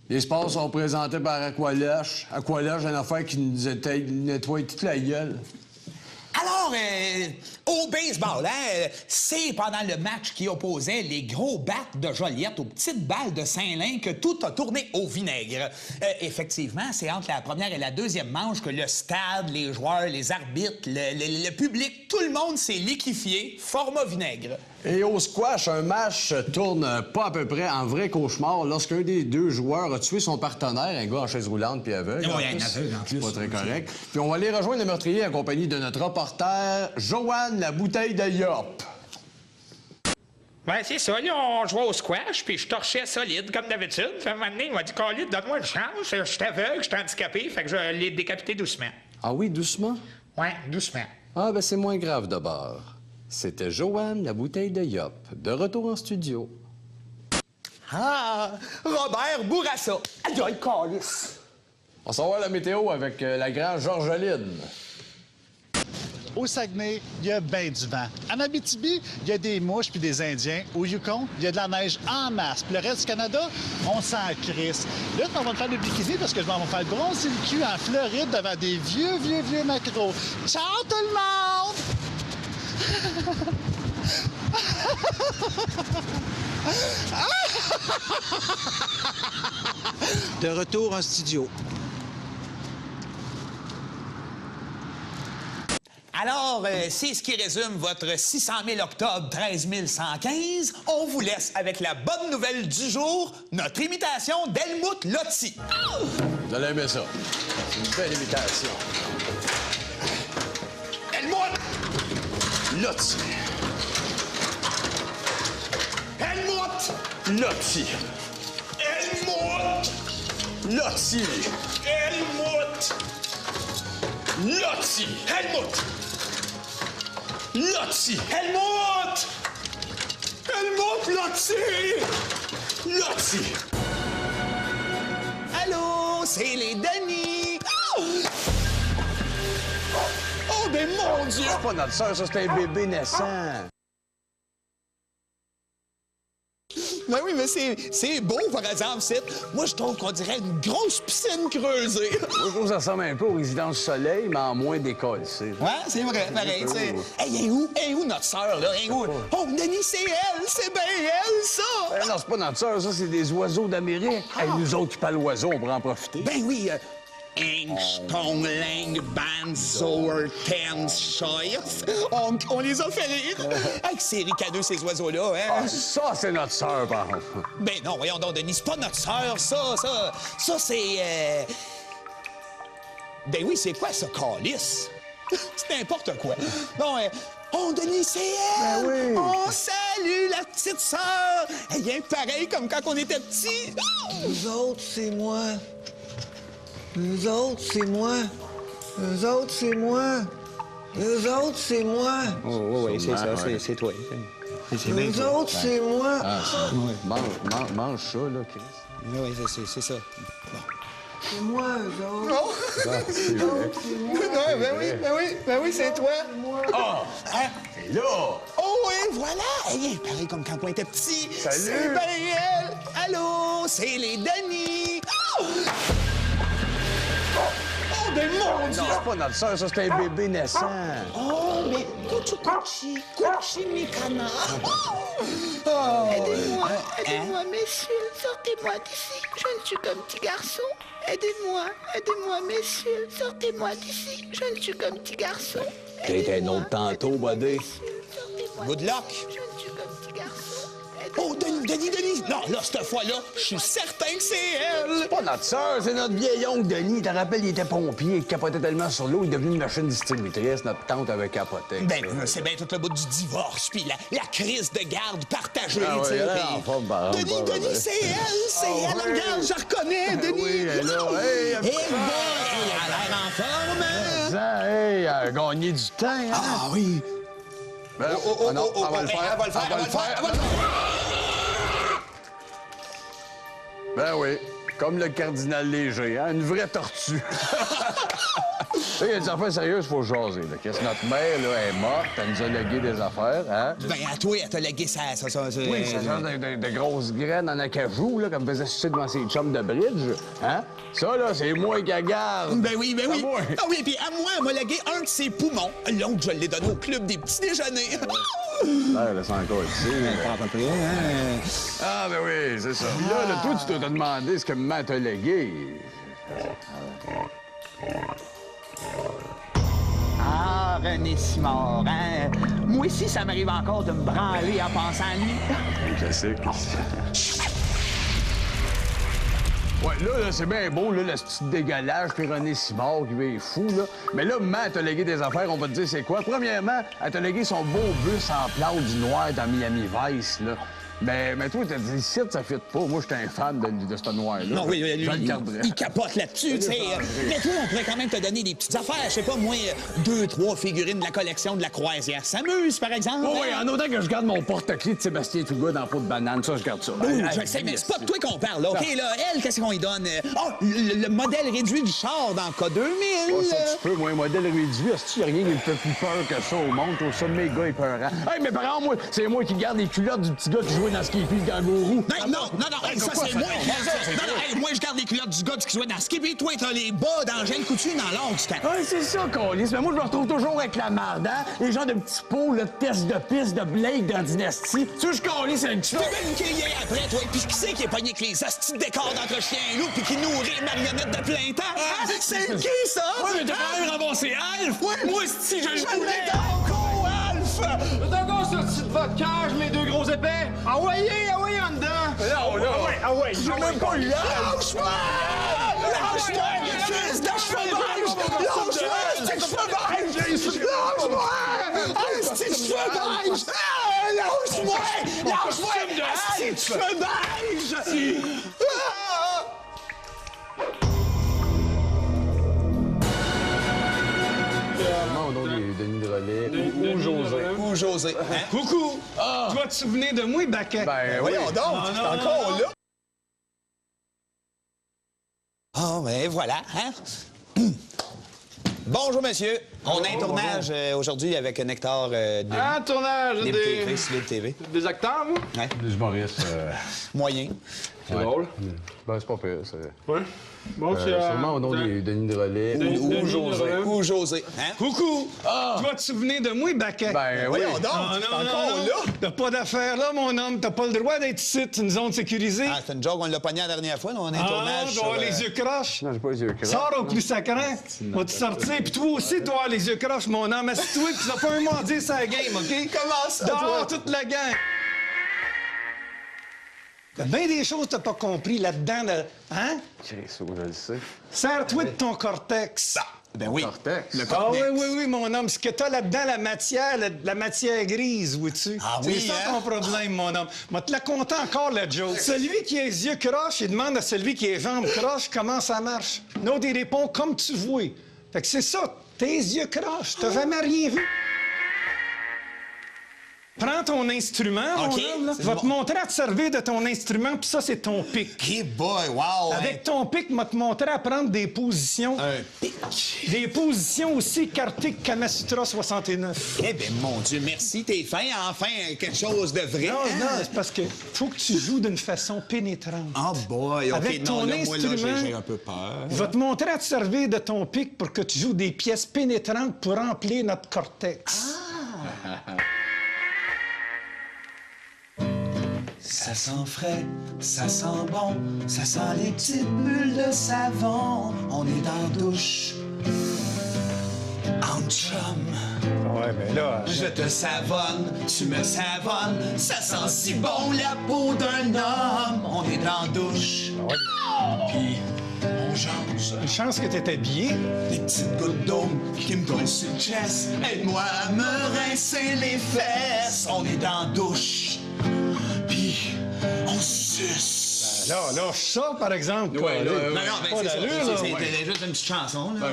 Les sports sont présentés par Aqualoche. Aqualoche, une affaire qui nous nettoie toute la gueule. Alors, au baseball, hein, c'est pendant le match qui opposait les gros bats de Joliette aux petites balles de Saint-Lin que tout a tourné au vinaigre. Effectivement, c'est entre la première et la deuxième manche que le stade, les joueurs, les arbitres, le public, tout le monde s'est liquéfié, format vinaigre. Et au squash, un match tourne pas à peu près en vrai cauchemar lorsqu'un des deux joueurs a tué son partenaire, un gars en chaise roulante puis aveugle. Oui, un aveugle en plus. C'est pas très correct. Puis on va aller rejoindre le meurtrier en compagnie de notre reporter, Joanne, la bouteille de Yop. Ben, c'est ça. Là, on jouait au squash, puis je torchais solide, comme d'habitude. Fait un moment donné, il m'a dit, Colin, donne-moi une chance. Je suis aveugle, je suis handicapé, fait que je l'ai décapité doucement. Ah oui, doucement? Ouais, doucement. Ah, ben c'est moins grave d'abord. C'était Joanne, la bouteille de Yop, de retour en studio. Ah, Robert Bourassa. Aïe, calice. On s'en va voir la météo avec la grande Georgeline. Au Saguenay, il y a bien du vent. En Abitibi, il y a des mouches puis des Indiens. Au Yukon, il y a de la neige en masse. Puis le reste du Canada, on s'en crisse. Là, on va me faire le bikini parce que je vais me faire bronzer le cul en Floride devant des vieux macros. Ciao tout le monde! De retour en studio. Alors, c'est ce qui résume votre 600 000 octobre 13 115. On vous laisse avec la bonne nouvelle du jour, notre imitation d'Helmut Lotti. Vous allez aimer ça. C'est une belle imitation. Helmut! Lotti. Helmut! Lotti. Helmut! Lotti. Helmut! Lotti. Helmut! Lotti. Helmut! Helmut Lotti! Lotti. Allô, c'est les Denis! Oh! Oh, ben mon Dieu! C'est pas notre sœur, ça, c'est un bébé naissant. Ben oui, mais c'est beau, par exemple, c'est. Moi, je trouve qu'on dirait une grosse piscine creusée. Moi, je trouve que ça ressemble un peu aux résidences Soleil, mais en moins d'école, c'est. Ouais, c'est vrai, pareil, tu sais. Hey, est où notre sœur, là? Est où? Oh, Denis, c'est elle! C'est bien elle, ça! Ben non, c'est pas notre sœur, ça, c'est des oiseaux d'Amérique. Hey, nous autres qui parlent oiseaux, on pourrait en profiter. Ben oui, Engstongling, Banzoer, Tenschoif. On les a fait rire. Avec c'est ricadeux, ces oiseaux-là, hein? Ah, ça, c'est notre sœur, par contre. Ben non, voyons donc, Denis, c'est pas notre sœur, ça. Ça, c'est... Ben oui, c'est quoi, ça, calice? C'est n'importe quoi. Bon, oh, Denis, c'est elle! Ben oui! Oh, salut, la petite sœur! Elle vient pareil comme quand on était petits. Nous autres, c'est moi. Nous autres, c'est moi. Nous autres, c'est moi. Nous autres, c'est moi. Oh, oui, c'est ça, c'est toi. Nous autres, c'est moi. Ah, mange ça, là, Chris. Oui, c'est ça. C'est moi, eux autres. Oh! Ah, c'est vrai. Ben oui, c'est toi. Ah! Hein? Et là! Oh, et voilà! Elle est pareil comme quand on était petit. Salut! C'est bien elle! Allô, c'est les Denis! Oh! Oh, ben mon Dieu! Non, c'est pas notre sœur, ça, c'est un bébé naissant. Oh, mais Kuchi, mi canard! Oh! Aidez-moi, messieurs, sortez-moi d'ici. Je ne suis qu'un petit garçon. Aidez-moi, messieurs, sortez-moi d'ici. Je ne suis qu'un petit garçon. T'es un autre tantôt, buddy. Good luck! Oh, Denis, Denis! Non, là, cette fois-là, je suis certain que c'est elle! C'est pas notre sœur, c'est notre vieil oncle Denis. T'en rappelles, il était pompier, il capotait tellement sur l'eau, il est devenu une machine distributrice. Notre tante avait capoté. Ben, c'est bien tout le bout du divorce, puis la crise de garde partagée, Ah tu sais. ouais, Denis, c'est elle! Regarde, je reconnais, Denis! Oui, elle est là, hey, elle a l'air en forme, hein? Hey, elle a gagné du temps, hein? Ah oui! Ben, non, elle va le faire. Ben oui, comme le cardinal Léger, hein? Une vraie tortue. Il y a des affaires sérieuses, il faut jaser. Là. Qu'est-ce que notre mère là, est morte, elle nous a légué des affaires, hein? Ben, à toi, elle t'a légué ça. Oui, ça genre de grosses graines en acajou, là, comme faisait sucer devant ses chums de bridge, hein? Ça, là, c'est moi qui la garde. Ben oui. Moi. Ah oui, puis à moi, elle m'a légué un de ses poumons. L'autre, je l'ai donné au club des petits déjeuners. Là, laisse encore ici. Ah, ben oui, c'est ça. Là, toi, tu t'as demandé ce que maman t'a légué. Ah, René Simard, hein? Moi aussi, ça m'arrive encore de me branler en pensant à lui. Je sais. Ouais, là, c'est bien beau, là, le petit dégolage, puis René Simard qui est fou, là. Mais là, maman, elle t'a légué des affaires, on va te dire c'est quoi. Premièrement, elle t'a légué son beau bus en plâtre du noir dans Miami Vice, là. Mais toi, t'as dit, ici, ça fit pas. Moi, j'étais un fan de ce noir-là. Non, oui, lui, je le garderais. il capote là-dessus, tu sais. Mais toi, on pourrait quand même te donner des petites affaires. Je sais pas, moi, 2-3 figurines de la collection de la croisière s'amuse, par exemple. Oui, en autant que je garde mon porte-clés de Sébastien Touga dans le pot de banane, ça, je garde ça. Je sais, mais c'est pas de toi qu'on parle, là. OK, là, elle, qu'est-ce qu'on lui donne? Oh, le modèle réduit du char dans K2000. Oh, ça, tu peux, moi, un modèle réduit. Est-ce qu'il y a rien qui me fait plus peur que ça au monde? Au sommet, méga épeurant. Hey, mais par exemple, moi, c'est moi qui garde les culottes du petit gars qui jouait dans Skippy le kangourou. Non, hey, ça, c'est moi qui garde ça. Non, moi, je garde les culottes du gars qui jouait dans Skippy. Toi, t'as les bas d'Angèle Coutu dans l'ordre du temps. Ouais, c'est ça, Colis. Mais moi, je me retrouve toujours avec la marde, hein? Les gens de petits pots, le test de piste de Blake dans Dynasty. Tu sais, je Colis, c'est un petit peu. Tu peux me après, toi. Puis qui c'est qui est pogné avec les hosties de décors d'entre chien et loup puis qui nourrit les marionnettes de plein temps? Hein? C'est qui, ça? Ouais, mais t'as quand même remboursé Alf! Ouais, moi, si je le voulais! Alf! D'accord, sorti de votre cage, mes deux gros épais! Envoyez en dedans! Ah ouais! J'ai même pas eu Lâche-moi! Lâche-moi! Fils de cheveux beige! Lâche-moi! C'est cheveux beige! Lâche-moi! C'est cheveux beige! Lâche-moi! Lâche-moi! C'est cheveux beige! Denis Drolet ou José. Ou José. Coucou! Tu vas te souvenir de moi, Baquet? Ben oui. Voyons donc, c'est encore là. Ah, ben voilà, hein? Bonjour, monsieur. On a un tournage aujourd'hui avec Nectar de Un tournage Libre TV. Des acteurs, vous? Ouais. Des humoristes. Moyen. C'est drôle. Ben, c'est pas pire, c'est... Ouais. Bon, c'est... sûrement au nom de Denis Drolet ou José. Ou José. Hein? Coucou! Tu vas te souvenir de moi, Baquet? Ben oui. Voyons donc, c'est encore là. T'as pas d'affaires là, mon homme. T'as pas le droit d'être ici. C'est une zone sécurisée. Ah, c'est une joke, on l'a pogné la dernière fois. Là, on a un tournage tu vas avoir les yeux croches. Non, j'ai pas les yeux croches. Sors au plus sacrant. Va-tu sortir? Puis toi aussi, toi, les yeux croches, mon homme. Assis-toi, puis tu n'as pas un mot à dire sur la game, OK? Comment ça, dehors toute la gang. Il y a bien des choses que t'as pas compris là-dedans. Hein? Qu'est-ce que je le sais. Sers-toi de ton cortex. Ben oui. Cortex. Le Ah cortex. oui, mon homme. Ce que t'as là-dedans, la matière grise, vois-tu? Ah oui, c'est ça hein? ton problème, mon homme. Moi, te la compter encore, la joke. Celui qui a les yeux croches, il demande à celui qui a les jambes croches comment ça marche. L'autre, il répond comme tu vois. Fait que c'est ça, tes yeux croches. T'as jamais rien vu. Prends ton instrument, mon homme, là. Je vais te montrer à te servir de ton instrument, puis ça, c'est ton pic. Hey boy, wow! Avec ton pic, je vais te montrer à prendre des positions. Un pic. Des positions aussi écartées que Kamasutra 69. Eh bien, mon Dieu, merci, t'es fin. Enfin, quelque chose de vrai. Non, c'est parce que faut que tu joues d'une façon pénétrante. Oh boy, OK, Avec non, ton là, moi, là, instrument, j'ai un peu peur. Je vais te montrer à te servir de ton pic pour que tu joues des pièces pénétrantes pour remplir notre cortex. Ça sent frais, ça sent bon, ça sent les petites bulles de savon. On est dans la douche, en chum. Ouais, mais là... Je te savonne, tu me savonnes, ça sent si bon la peau d'un homme. On est en douche, puis on jase. Une chance que t'es habillé. Les petites gouttes d'eau qui me tombent sur le chest. Aide-moi à me rincer les fesses. On est en douche, puis on suce. Là, ça, par exemple. Ouais, là, non, mais pas c'est ça. d'allure, là. C'était juste une petite chanson, là. Ouais,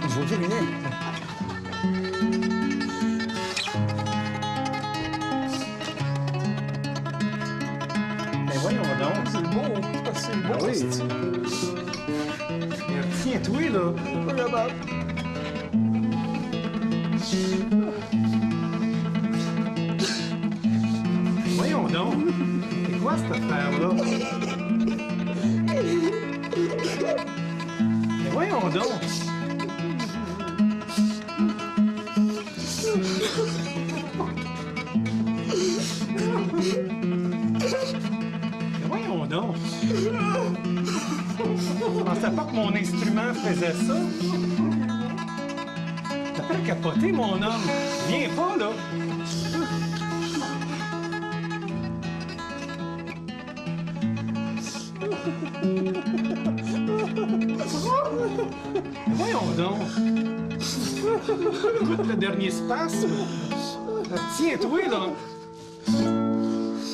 Je veux terminer. Mais voyons donc. C'est beau. C'est beau. Oui. Tiens-toi, là. Pas capable. Voyons donc. C'est quoi cette affaire-là? Mais voyons donc. Mais voyons donc. Je pensais pas que mon instrument faisait ça. T'as pas capoté, mon homme. Viens pas, là. Mais voyons donc. Écoute le dernier spasme. Tiens-toi, là.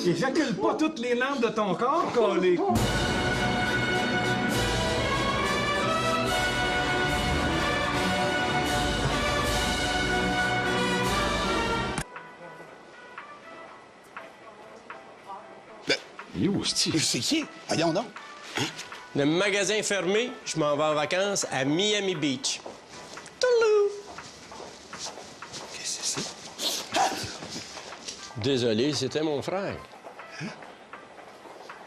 Éjacule pas toutes les lampes de ton corps, collé. Il est où, Steve? C'est qui? Voyons donc. Le magasin fermé, je m'en vais en vacances à Miami Beach. Toulou! Qu'est-ce que c'est? Désolé, c'était mon frère.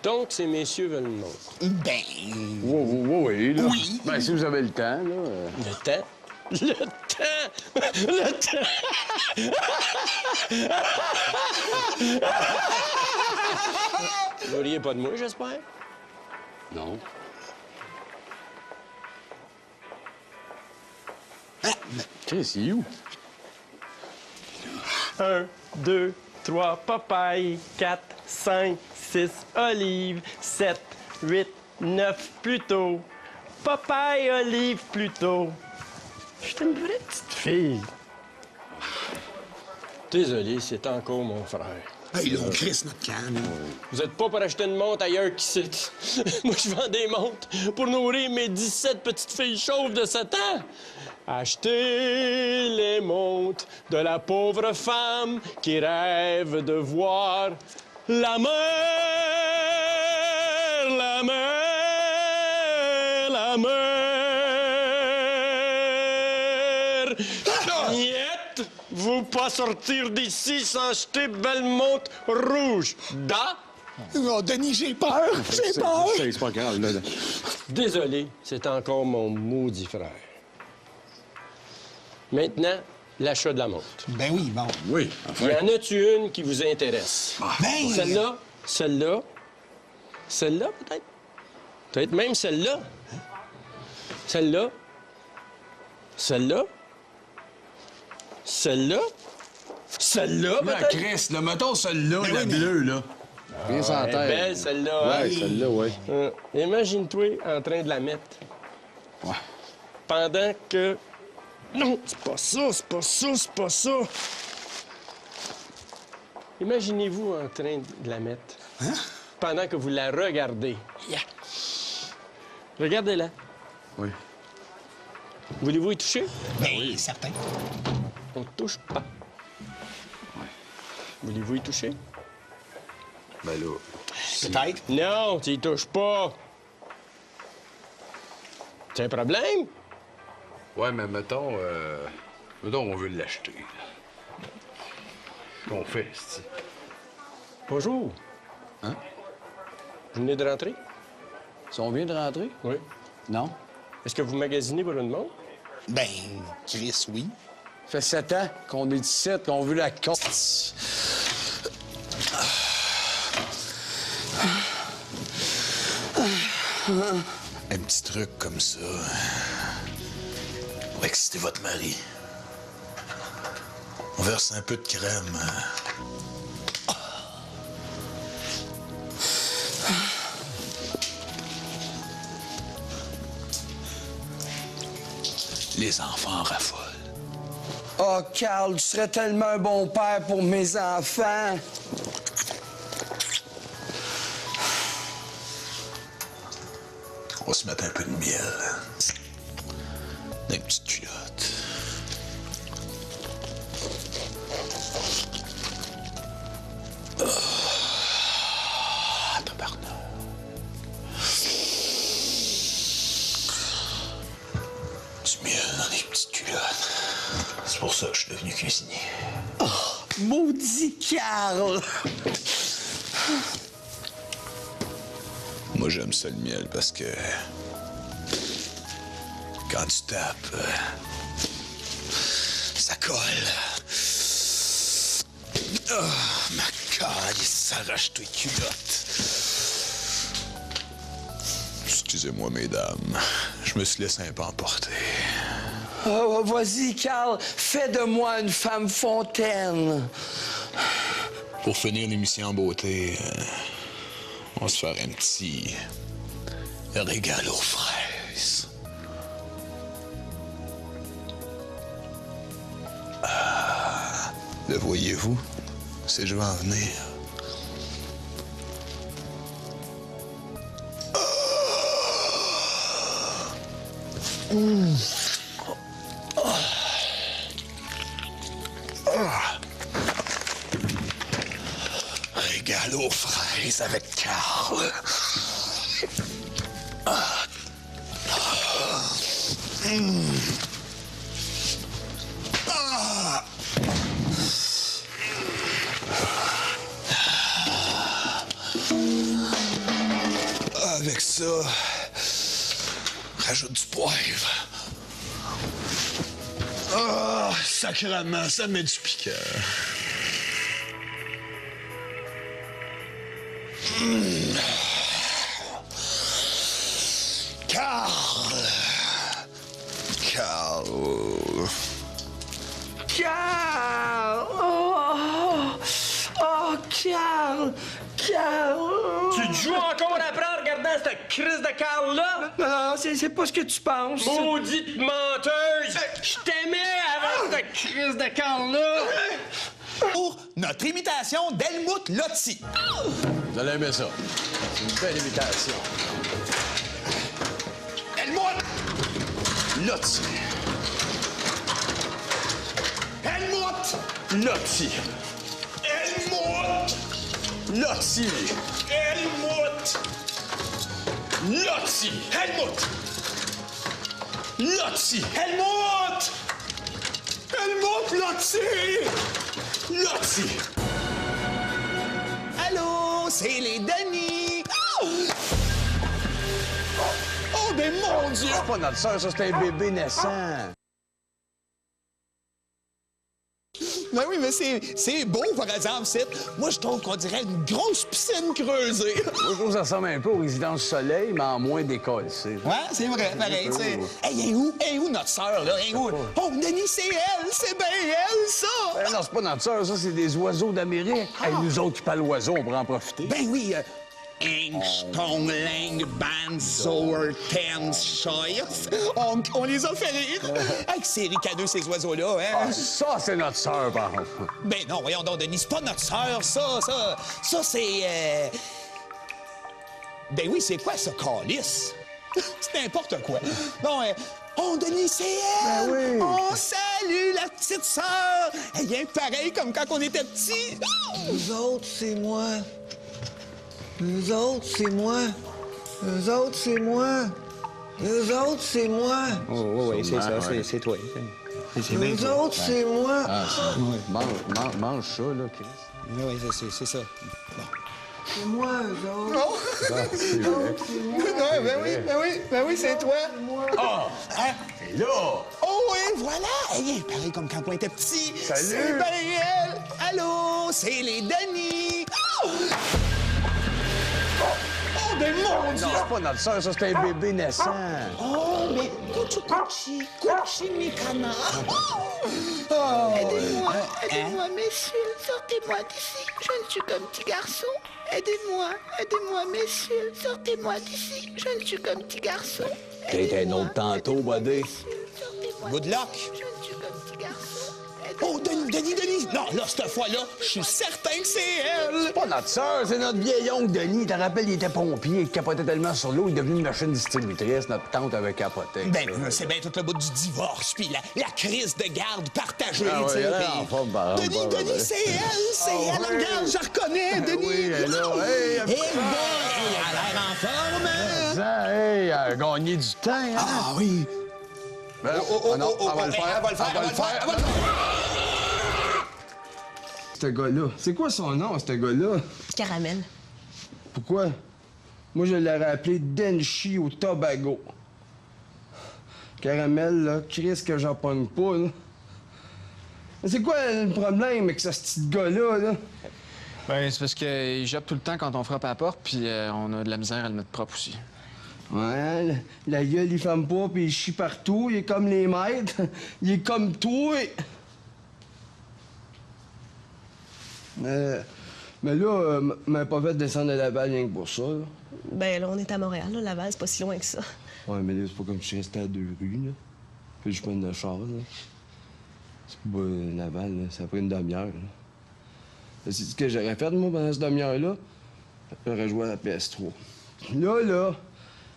Donc, ces messieurs veulent le nom. Ben... Oui, là. Oui. Ben, si vous avez le temps, là... Le temps? Le temps! Le temps! Vous riez pas de moi, j'espère? Non. C'est où? 1, 2, 3, papaye, 4, 5, 6, olive, 7, 8, 9, plutôt. Papaye, olive, plutôt. Je suis une vraie petite fille. Désolé, c'est encore mon frère. Hey, là, on crisse notre canne. Vous êtes pas pour acheter une montre ailleurs qu'ici. Moi, je vends des montres pour nourrir mes 17 petites filles chauves de 7 ans. Achetez les montres de la pauvre femme qui rêve de voir la mer, la mer, la mer. Niette, vous pas sortir d'ici sans acheter belle montre rouge. Da? Oh, Denis, j'ai peur. J'ai peur. C'est pas grave, là. Désolé, c'est encore mon maudit frère. Maintenant, l'achat de la montre. Ben oui, bon. Oui, Y en a-tu une qui vous intéresse? Ben... Celle-là, celle-là, celle-là peut-être? Peut-être même celle-là. Celle-là, celle-là, celle-là, celle-là peut-être? Chris, là, mettons celle-là, la bleue, là. Bien sans Elle est terre. belle, celle-là. Ouais, hein? celle-là, oui. Imagine-toi en train de la mettre. Ouais. Pendant que... Non, c'est pas ça, c'est pas ça, c'est pas ça. Imaginez-vous en train de la mettre. Hein? Pendant que vous la regardez. Yeah. Regardez-la. Oui. Voulez-vous y toucher? Ben oui, certain. On ne touche pas. Voulez-vous y toucher? Ben là... Peut-être. Non, tu y touches pas. C'est un problème? Ouais, mais mettons, on veut l'acheter. Qu'on fait, c'ti? Bonjour. Hein? Vous venez de rentrer? Si on vient de rentrer? Oui. Non. Est-ce que vous magasinez pour une montre? Ben, Chris, oui. Ça fait 7 ans qu'on est ici, qu'on veut la con... Un petit truc comme ça pour exciter votre mari. On verse un peu de crème. Les enfants raffolent. Oh, Carl, tu serais tellement un bon père pour mes enfants. On va se mettre un peu de miel dans une petite culotte. Tabarnak. Du miel dans les petites culottes. C'est pour ça que je suis devenu cuisinier. Oh, maudit Carl! Moi, j'aime ça le miel parce que quand tu tapes, ça colle. Oh, ma caille, ça s'arrache tes culottes. Excusez-moi, mesdames, je me suis laissé un peu emporter. Oh, vas-y, Carl, fais de moi une femme fontaine. Pour finir l'émission en beauté, on va se faire un petit régal aux fraises. Ah, le voyez-vous? C'est je vais en venir. Régal aux fraises avec Carl. Avec ça, rajoute du poivre. Ah, sacrément, ça met du piquant. Carl! Carl! Carl! Oh, Carl! Carl! Tu te joues encore après en regardant cette crise de Carl-là? Non, c'est pas ce que tu penses. Maudite menteuse! Je t'aimais avant cette crise de Carl-là! Pour notre imitation d'Helmut Lotti. Vous allez aimer ça. C'est une belle imitation. Helmut! Lotti. Helmut! Lotti. Helmut! Lotti. Helmut! Lotti. Helmut! Lotti. Helmut! Helmut Lotti! Lotti. Allô, c'est les Denis! Oh! Oh, mais mon Dieu! C'est pas notre soeur, ça, c'est un bébé naissant. Ben oui, mais c'est beau, par exemple, c'est. Moi, je trouve qu'on dirait une grosse piscine creusée. Moi, je trouve que ça ressemble un peu aux résidences Soleil, mais en moins décollé. Ouais, c'est vrai, pareil, tu sais. Hey, elle est où notre sœur, là? Elle est où? Oh, Denis, c'est elle! C'est bien elle, ça! Ben non, c'est pas notre sœur, ça, c'est des oiseaux d'Amérique. Hey, nous autres qui parlent l'oiseau, on pourrait en profiter. Ben oui, Engstongling, Banzoer, Tenscheuer. On les a fait rire. Hey, c'est ricadeux, ces oiseaux-là, hein? Ah, ça, c'est notre sœur, par contre. Ben non, voyons donc, Denis, c'est pas notre sœur, ça. Ça, c'est... Ben oui, c'est quoi, ça, calice? C'est n'importe quoi. Bon, oh, Denis, c'est elle! Ben oui! Oh, salut, la petite sœur! Elle est pareil comme quand on était petits. Nous autres, c'est moi. Nous autres, c'est moi. Nous autres, c'est moi. Nous autres, c'est moi. Oh, oui, c'est ça, c'est toi. Nous autres, c'est moi. Ah, mange ça, là, Chris. Oui, c'est ça. C'est moi, eux autres. Ah, c'est vrai. Ben oui, c'est toi. Ah! Hein? Et là! Oh oui, voilà! Elle est pareil comme quand on était petit. Salut! C'est bien elle! Allô, c'est les Denis! Oh! Oh, ben mon Dieu! Non, c'est pas notre sœur, ça, c'est un bébé naissant. Oh, mais Cuchi, mes canards. Oh, Aidez-moi, messieurs, sortez-moi d'ici. Je ne suis qu'un petit garçon. Aidez-moi, messieurs, sortez-moi d'ici. Je ne suis qu'un petit garçon. T'es un autre tantôt, buddy. Good luck. Oh, Denis! Non, là, cette fois-là, je suis certain que c'est elle! C'est pas notre sœur, c'est notre vieil oncle Denis. Tu te rappelles, il était pompier, il capotait tellement sur l'eau, il est devenu une machine distributrice. Notre tante avait capoté. Ben, c'est bien tout le bout du divorce, puis la crise de garde partagée, Ah, tu sais. oui, Denis, c'est elle! Regarde, je reconnais, Denis! Oui, elle est là. Hey, elle a l'air en forme, hein? Hey, elle a gagné du temps, hein? Ah oui! Ben, non, elle va le faire. Ce gars-là, c'est quoi son nom, ce gars-là? Caramel. Pourquoi? Moi, je l'aurais appelé Denshi au Tobago. Caramel, là, Chris, que j'en pogne pas, là. Mais c'est quoi le problème avec ce petit gars-là, là? Ben, c'est parce qu'il jappe tout le temps quand on frappe à la porte, puis on a de la misère à le mettre propre aussi. Ouais, la gueule, il ferme pas, puis il chie partout. Il est comme les maîtres. Il est comme toi. Mais là, m'a pas fait descendre à Laval rien que pour ça, là. Ben là, on est à Montréal, là. Laval, c'est pas si loin que ça. Ouais, mais là, c'est pas comme si je restais à 2 rues, là. Puis je prends le char, là. C'est pas Laval, là. Ça a pris une demi-heure, là. C'est ce que j'aurais fait, moi, pendant cette demi-heure-là. J'aurais joué à la PS3. Là,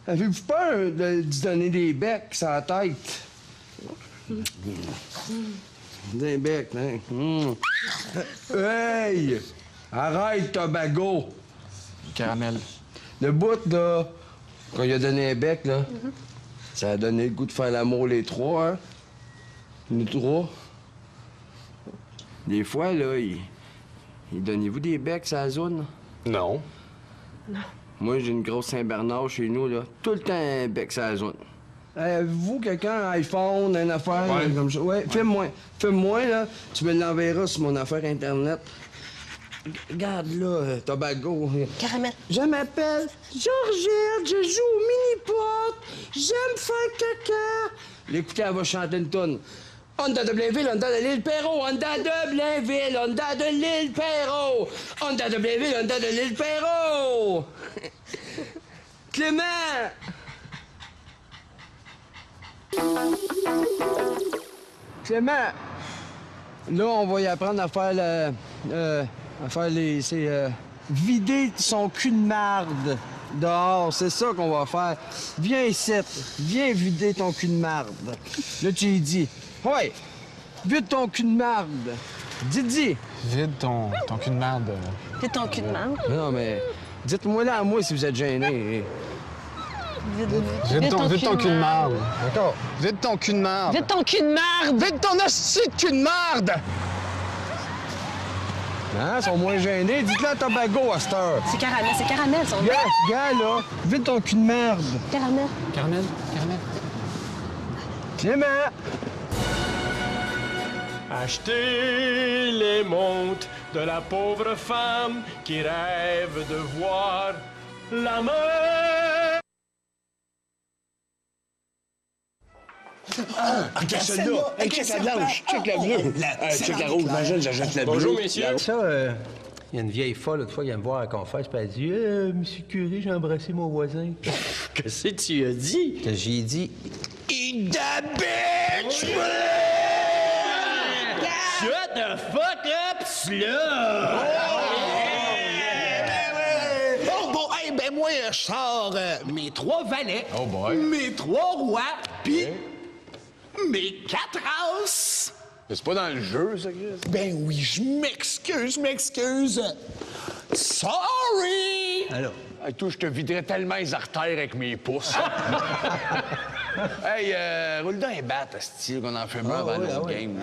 avez-vous peur de donner des becs sur la tête? Des becs, hein? Hey! Arrête, Tobago! Caramel. Le bout, là, quand il a donné un bec, là, ça a donné le goût de faire l'amour les trois, hein? Nous trois. Des fois, là, il donnez-vous des becs sur la zone? Non. Non. Moi, j'ai une grosse Saint-Bernard chez nous, là. Tout le temps un bec sur la zone. Avez-vous quelqu'un, un iPhone, une affaire comme ça? Ouais, filme-moi, là. Tu me l'enverras sur mon affaire Internet. Regarde, là, Tobago. Caramel. Je m'appelle Georgette, je joue au mini-pot. J'aime faire caca. L'écoutez, elle va chanter une toune. Honda de Blainville, Honda de l'île Perrault, Honda de Blainville, Honda de l'île Perrault, Honda de Blainville, Honda de l'île Perrault. Clément! Clément! Là, on va y apprendre à faire vider son cul de marde dehors. C'est ça qu'on va faire. Viens ici. Viens vider ton cul de marde. Là, tu lui dis, ouais, vide ton cul de marde. Dis. Vide ton cul de marde. Vide ton cul de marde? Non, mais dites-moi là à moi si vous êtes gêné. Vide ton cul de marde. D'accord. Vide ton cul de marde. Vide ton cul de marde! Vide ton hostie de cul de marde! Hein, ils sont moins gênés. Dites-le à Tobago à cette heure. C'est caramel, son nom. Gars, là, vide ton cul de merde. Caramel. Clément! Achetez les montres de la pauvre femme qui rêve de voir la mer. Celle-là! Check la blanche! Check la bleue! Check la rouge, imagine, j'achète la bleue. Bonjour, messieurs. Ça, il y a une vieille folle, l'autre fois, qui vient me voir à la confesse, puis elle dit Monsieur le curé, j'ai embrassé mon voisin. Qu'est-ce que tu as dit? Que j'ai dit Eat the bitch! Shut the fuck up, slut! Bon, ben moi, je sors mes 3 valets, Oh boy. mes 3 rois, puis mes 4 as. C'est pas dans le jeu, ça, Chris? Ben oui, je m'excuse. Sorry! Alors? Hey, toi, je te viderais tellement les artères avec mes pouces. Hey, roule donc un bat, style qu'on en fait un avant l'autre game.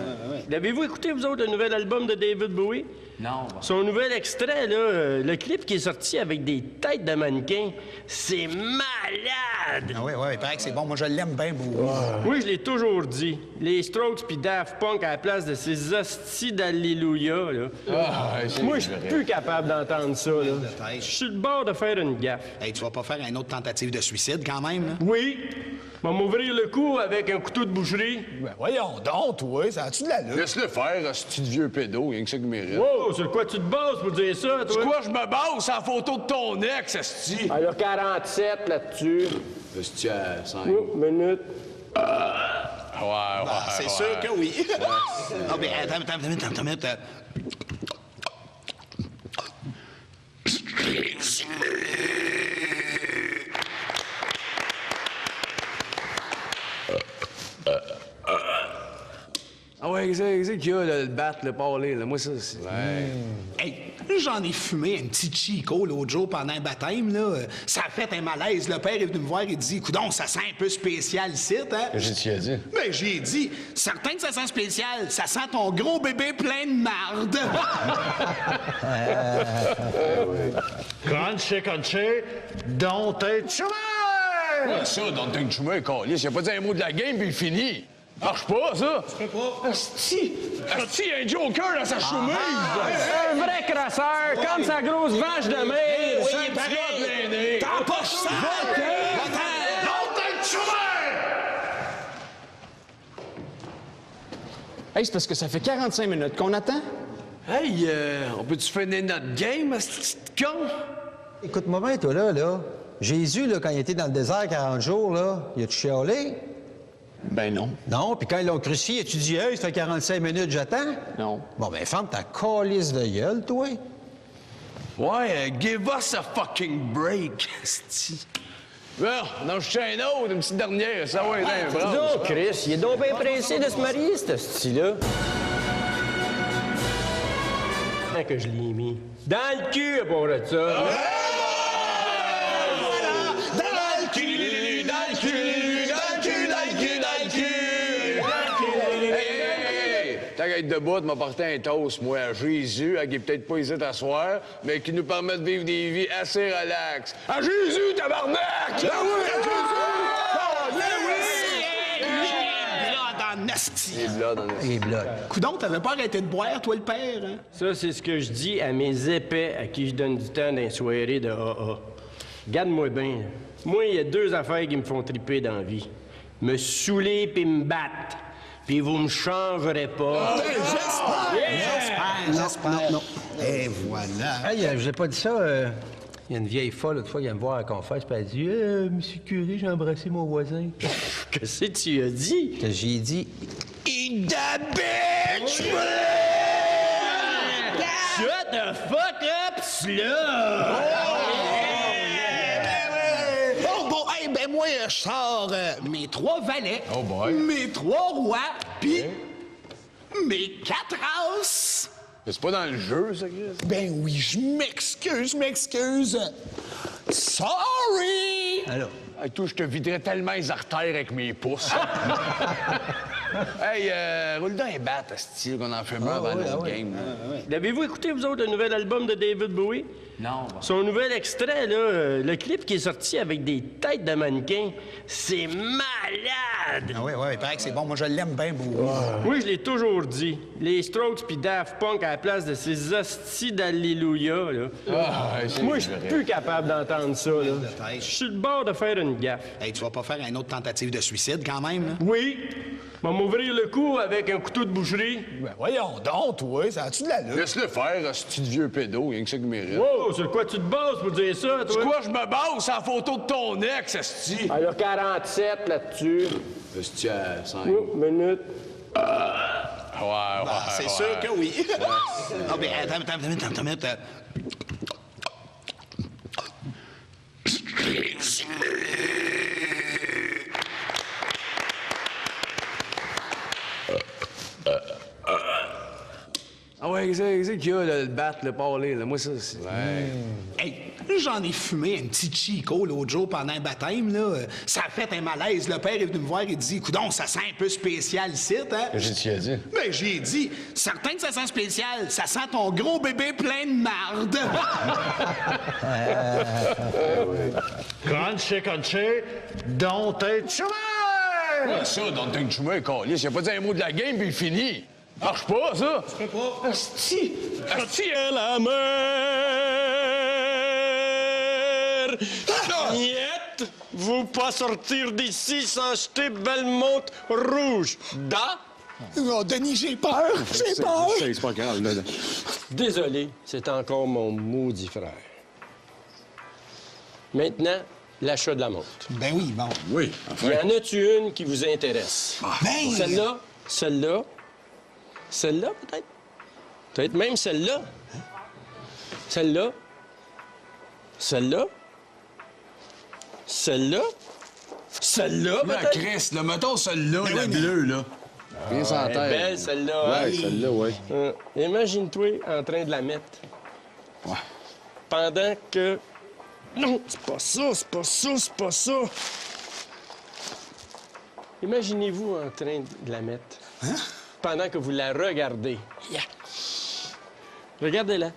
L'avez-vous écouté, vous autres, le nouvel album de David Bowie? Non. Son nouvel extrait, là, le clip qui est sorti avec des têtes de mannequins, c'est malade! Ah oui, il paraît que c'est bon. Moi, je l'aime bien, Bowie. Oui, je l'ai toujours dit. Les Strokes puis Daft Punk à la place de ces hosties d'Alléluia, là. Moi, je suis plus capable d'entendre ça, là. Je suis le bord de faire une gaffe. Hey, tu vas pas faire une autre tentative de suicide, quand même, là? Oui. Va m'ouvrir le cou avec un couteau de boucherie. Ben voyons donc, toi, ça a-tu de la lutte? Laisse-le faire, ce vieux pédo, rien que ça qu'il mérite. Wow, sur quoi tu te bases pour dire ça, toi? Sur quoi je me base? C'est la photo de ton ex, esti. Elle a 47 là-dessus. Esti à 5. Minute. Ouais. C'est sûr que oui. Ah, ben, attends une minute. Ah ouais, c'est qu'il y a, le bat, le parler, là. Moi, ça, c'est... Ouais. Hey, j'en ai fumé un petit Chico l'autre jour pendant un baptême, là. Ça a fait un malaise. Le père est venu me voir et dit, coudonc, ça sent un peu spécial ici, hein? Qu'est-ce que tu as dit? Ben, j'ai dit, certain que ça sent spécial. Ça sent ton gros bébé plein de marde. Crunchy, don't être chômeur! Ouais, ça, don't think chômeur, câlisse. Il a pas dit un mot de la game, puis il finit. Marche pas, ça! Je peux pas. Asti, il y a un joker dans sa chemise! Un vrai crasseur, comme sa grosse vache de mer! Oui, il est pareil! T'empoches ça! Don't think chômeur! Hey, c'est parce que ça fait 45 minutes qu'on attend. Hey, on peut-tu finir notre game, ce petit con? Écoute-moi bien, toi, là. Jésus, là, quand il était dans le désert 40 jours, là, il a-tu chialé? Ben non. Non, puis quand ils l'ont crucifié, as-tu dit, hey, ça fait 45 minutes, j'attends? Non. Bon, ben, ferme ta calice de gueule, toi. Ouais, give us a fucking break, asti. Bon, non, je tiens un autre, une petite dernière, ça va être un bras. Non, Chris, il est donc bien pressé de se marier, ce style-là. Que je l'ai mis. Dans le cul, à part de ça. Tant qu'à être debout, m'a porté un toast, moi, à Jésus, qui est peut-être pas ici t'asseoir, mais qui nous permet de vivre des vies assez relaxes. À Jésus, tabarnak! Ben oui, à Jésus! Les blocs. Coudon, t'avais pas arrêté de boire, toi, le père, hein? Ça, c'est ce que je dis à mes épais à qui je donne du temps dans les soirées de AA. Regarde-moi bien. Moi, il y a deux affaires qui me font triper dans la vie. Me saouler puis me battre. Puis vous me changerez pas. J'espère. Non. Et voilà. Hey, je l'ai pas dit ça. Il y a une vieille folle, l'autre fois, qui vient me voir à la confesse, puis elle dit Monsieur le curé, j'ai embrassé mon voisin. Qu'est-ce que tu as dit? Que j'ai dit Eat the bitch! Shut the fuck up, slut! Bon, hey, ben moi, je sors mes 3 valets, Oh boy. mes 3 rois, puis mes 4 as. C'est pas dans le jeu, ça, Chris? Ben oui, je m'excuse. Sorry! Alors. Hey, toi, je te viderais tellement les artères avec mes pouces. Hey, roule donc un bat, style qu'on en fait un avant l'autre game. L'avez-vous écouté, vous autres, le nouvel album de David Bowie? Non. Son nouvel extrait, là, le clip qui est sorti avec des têtes de mannequins, c'est malade! Ah oui, il paraît que c'est bon. Moi, je l'aime bien, Bowie. Oui, je l'ai toujours dit. Les Strokes puis Daft Punk à la place de ces hosties d'Alléluia, là. Moi, je suis plus capable d'entendre ça, là. Je suis le bord de faire une gaffe. Hey, tu vas pas faire une autre tentative de suicide, quand même, là? Oui. Va m'ouvrir le cou avec un couteau de boucherie. Ben voyons donc, toi, ça a-tu de la lutte? Laisse-le faire, ce petit vieux pédo, rien que ça qu'il mérite. Wow, sur quoi tu te bases pour dire ça, toi? Sur quoi je me base? C'est la photo de ton ex, esti. Elle a 47 là-dessus. Esti à 5. Minute. Ouais. C'est sûr que oui. Ah, ben, attends une minute. Ah ouais, c'est qu'il y a, le bat, le parler, là. Moi, ça, c'est... Hey, J'en ai fumé un petit Chico l'autre jour pendant un baptême, là. Ça a fait un malaise. Le père est venu me voir et dit, coudonc, ça sent un peu spécial ici, hein? Qu'est-ce que tu as dit? Ben, j'ai dit, certain que ça sent spécial. Ça sent ton gros bébé plein de marde. Crunchy, don't être chômeur! Ouais, ça, don't être chômeur, câlisse. Il a pas dit un mot de la game, puis il finit. Marche pas, ça. Je peux pas. Asti! Asti à la mer! Niette! Vous pas sortir d'ici sans acheter Belmont rouge. Da? Oh, Denis, j'ai peur! J'ai peur! C'est pas grave, là. Désolé, c'est encore mon maudit frère. Maintenant, l'achat de la montre. Ben oui, bon. Oui, Y en a-tu une qui vous intéresse? Ben... Celle-là, celle-là, celle-là, peut-être? Peut-être même celle-là. Celle-là. Celle-là. Celle-là. Celle-là, La peut-être? Chris, là, mettons celle-là, la bleue, là. Rien sans Elle est terre. belle, celle-là. Ouais, hein? celle-là, ouais. Imagine-toi en train de la mettre. Ouais. Pendant que... Non, c'est pas ça, c'est pas ça, c'est pas ça. Imaginez-vous en train de la mettre. Hein? Pendant que vous la regardez. Yeah. Regardez-la.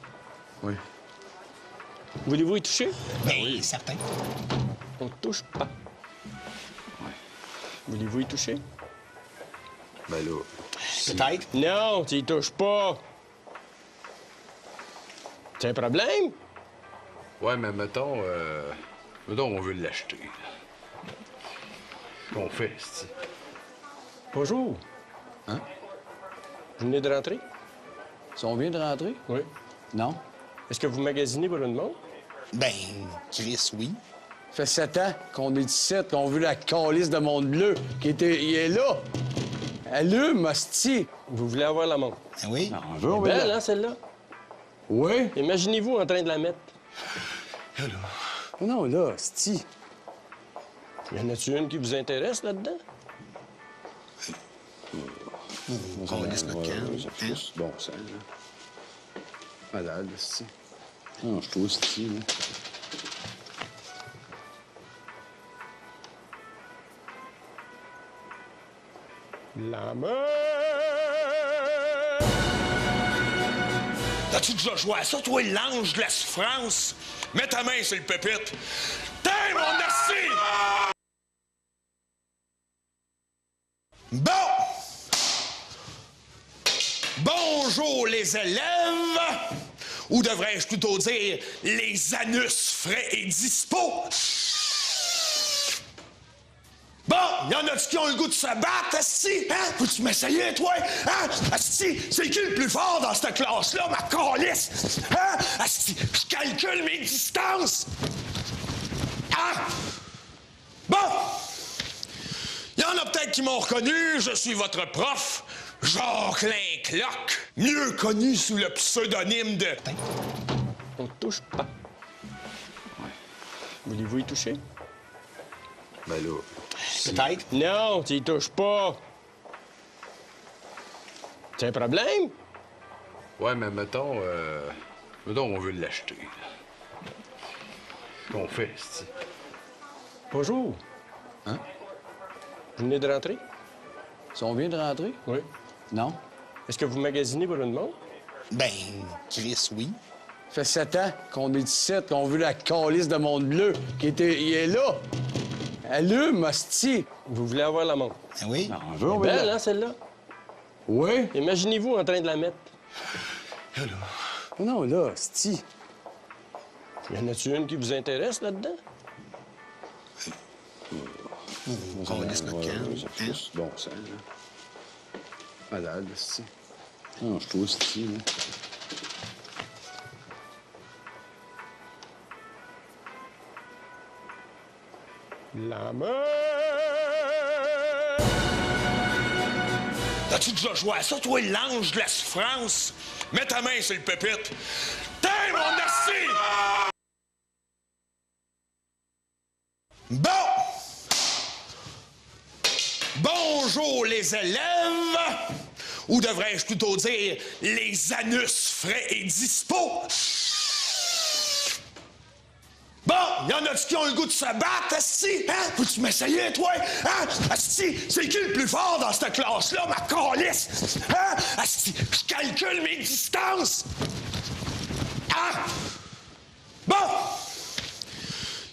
Oui. Voulez-vous y toucher? Ben oui, certain. On ne touche pas. Voulez-vous y toucher? Ben là... Peut-être. Non, tu y touches pas. C'est un problème? Ouais, mais mettons... Mettons, on veut l'acheter. Qu'on fait, c'ti. Bonjour. Hein? Vous venez de rentrer? Si on vient de rentrer? Oui. Non. Est-ce que vous magasinez pour une montre? Ben, Chris, oui. Ça fait 7 ans qu'on est ici, qu'on a vu la calice de monde bleu, il est là. Allume, hostie. Vous voulez avoir la montre? Ben oui. Non, on veut, on Elle est veut belle, la- hein, celle-là? Oui. Imaginez-vous en train de la mettre. Non, là, hostie. Y en a-tu une qui vous intéresse là-dedans? On laisse notre camp. Ça fait juste bon sang, là. Malade, c'ti. Non, je trouve c'ti, là. La mer! T'as-tu déjà joué à ça, toi, l'ange de la souffrance? Mets ta main sur le pupitre. T'es mon merci! Bon! Bonjour, les élèves! Ou devrais-je plutôt dire les anus frais et dispo? Bon, y'en a-tu qui ont le goût de se battre, asti? Hein? Peux-tu m'essayer, toi? Hein? Asti, c'est qui le plus fort dans cette classe-là, ma calisse? Hein? Asti, je calcule mes distances! Ah! Bon! Y'en a peut-être qui m'ont reconnu, je suis votre prof, Jacqueline Clock, mieux connu sous le pseudonyme de... On ne touche pas. Voulez-vous y toucher? Ben là... Peut-être. Non, tu y touches pas. C'est un problème? Ouais, mais mettons... Mettons, on veut l'acheter. Qu'on fait, c'ti. Bonjour. Hein? Vous venez de rentrer? Si on vient de rentrer? Oui. Non. Est-ce que vous magasinez pour une montre? Ben, Chris, oui. Ça fait 7 ans qu'on est ici, qu'on a vu la calice de monde bleu, il est là. Allume, hostie. Vous voulez avoir la montre? Ben oui. Non, on veut, on Elle est veut belle, la- hein, celle-là? Oui. Imaginez-vous en train de la mettre. Non, là, hostie. Y en a-tu une qui vous intéresse là-dedans? On laisse notre camp. Ça fait juste bon sang, là. Malade, c'ti. Non, je trouve c'ti, là. La mer! T'as-tu déjà joué à ça, toi, l'ange de la souffrance? Mets ta main sur le pupitre. T'es mon merci! Bon! Bonjour, les élèves! Ou devrais-je plutôt dire les anus frais et dispo? Bon, y en a-tu qui ont le goût de se battre, asti? Hein? Peux-tu m'essayer, toi? Hein? Asti, c'est qui le plus fort dans cette classe-là, ma calisse? Hein? Asti, je calcule mes distances! Hein? Bon!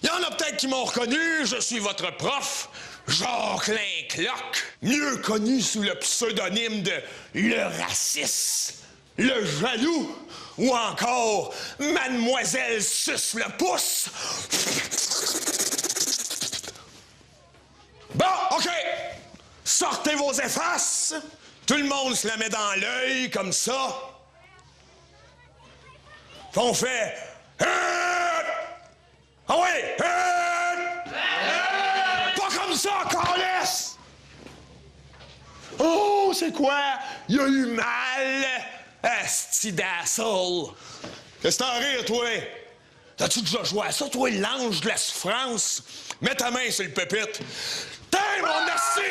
Y en a peut-être qui m'ont reconnu, je suis votre prof, Jacqueline Cloque, mieux connu sous le pseudonyme de Le Raciste, Le Jaloux, ou encore Mademoiselle Suce le Pouce. Bon, OK. Sortez vos effaces. Tout le monde se la met dans l'œil, comme ça. Puis on fait... Ah ouais! Pas comme ça, calisse! Oh, c'est quoi? Il a eu mal! Asti d'asshole! Qu'est-ce que t'en rire, toi? T'as-tu déjà joué à ça, toi, l'ange de la souffrance? Mets ta main sur le pupitre. T'es mon asti!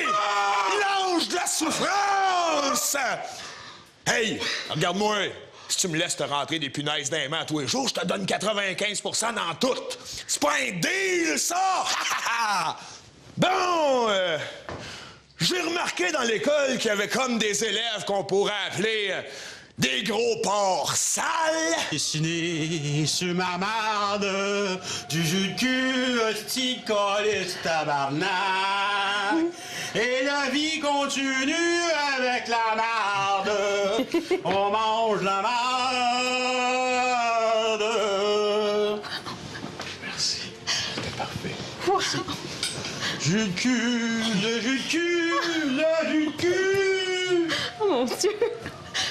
L'ange de la souffrance! Hey, regarde-moi. Si tu me laisses te rentrer des punaises dans les mains tous les jours, je te donne 95% dans tout. C'est pas un deal, ça! Bon, j'ai remarqué dans l'école qu'il y avait comme des élèves qu'on pourrait appeler des gros porcs sales. Dessiné sur ma marde, du jus de cul, hostie, calisse, tabarnak. Et la vie continue avec la marde. On mange la marde. Merci. C'était parfait. Merci. Jus de cul, le jus de cul, le jus de cul. Oh mon Dieu!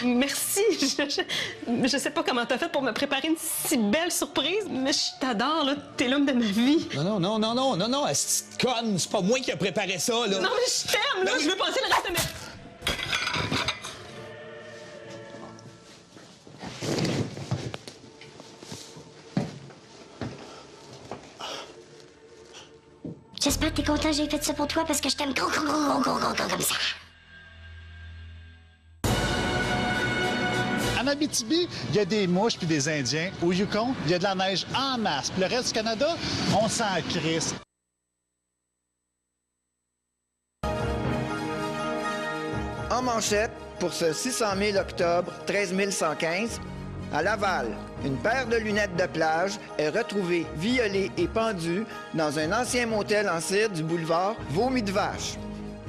Merci. Je sais pas comment t'as fait pour me préparer une si belle surprise, mais je t'adore, là. T'es l'homme de ma vie. Non, esti de conne, c'est pas moi qui ai préparé ça, là. Non, mais je t'aime, là. Je veux passer le reste de ma... J'espère que t'es content que j'ai fait ça pour toi parce que je t'aime gros comme ça. En Abitibi, il y a des mouches puis des Indiens. Au Yukon, il y a de la neige en masse. Puis le reste du Canada, on s'en crisse. En manchette, pour ce 600 000 octobre 13 115, à Laval, une paire de lunettes de plage est retrouvée violée et pendue dans un ancien motel en cire du boulevard Vomi de Vache.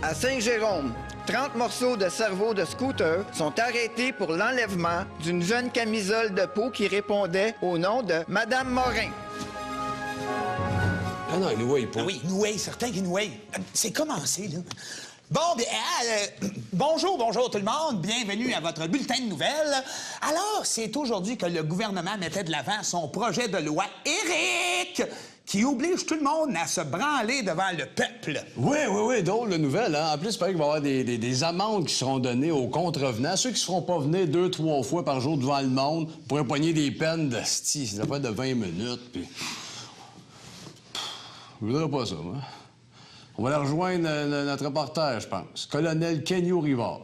À Saint-Jérôme, 30 morceaux de cerveau de scooter sont arrêtés pour l'enlèvement d'une jeune camisole de peau qui répondait au nom de Madame Morin. Ah non, Noué, pas. Ah oui, Noué, certain que Noué. C'est commencé, là. Bon, bien, bonjour tout le monde. Bienvenue à votre bulletin de nouvelles. Alors, c'est aujourd'hui que le gouvernement mettait de l'avant son projet de loi Éric, qui oblige tout le monde à se branler devant le peuple. Oui, drôle de nouvelle, hein? En plus, il paraît qu'il va y avoir des amendes qui seront données aux contrevenants. Ceux qui ne seront pas venus 2-3 fois par jour devant le monde pourraient pogner des peines de style. C'est pas de 20 minutes, puis... Je voudrais pas ça, moi. On va aller rejoindre notre reporter, je pense. Colonel Kenyo Rivard.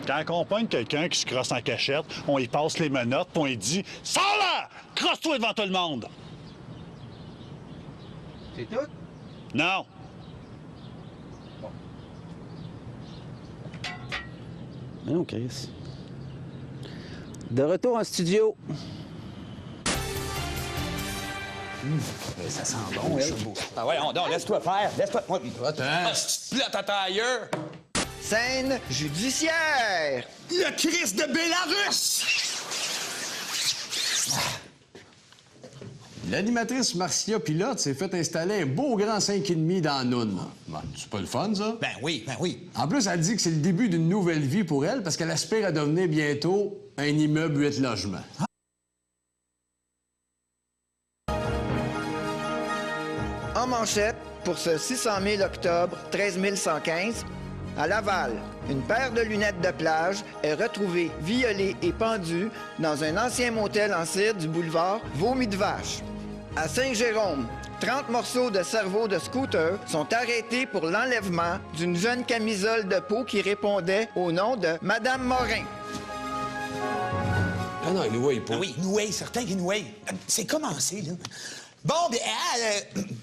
Quand on pogne quelqu'un qui se crosse en cachette, on y passe les menottes, puis on lui dit « Sors là! Crosse-toi devant tout le monde! » C'est tout? Non. Non, Chris. De retour en studio. Ça sent bon, elle. Ah ouais, on laisse-toi faire. Laisse-toi... Attends. Plate à tailleur. Scène judiciaire. Le Christ de Bélarus! L'animatrice Marcia Pilote s'est fait installer un beau grand 5,5 dans Noun. Bon, c'est pas le fun, ça? Ben oui. En plus, elle dit que c'est le début d'une nouvelle vie pour elle parce qu'elle aspire à devenir bientôt un immeuble 8 logements. En manchette, pour ce 600 000 octobre 13 115, à Laval, une paire de lunettes de plage est retrouvée violée et pendue dans un ancien motel en cire du boulevard Vomi de Vache. À Saint-Jérôme, 30 morceaux de cerveau de scooter sont arrêtés pour l'enlèvement d'une jeune camisole de peau qui répondait au nom de Madame Morin. Ah non, Noué, pas. Ah oui, Noué, certain que Noué. C'est commencé, là. Bon, bien,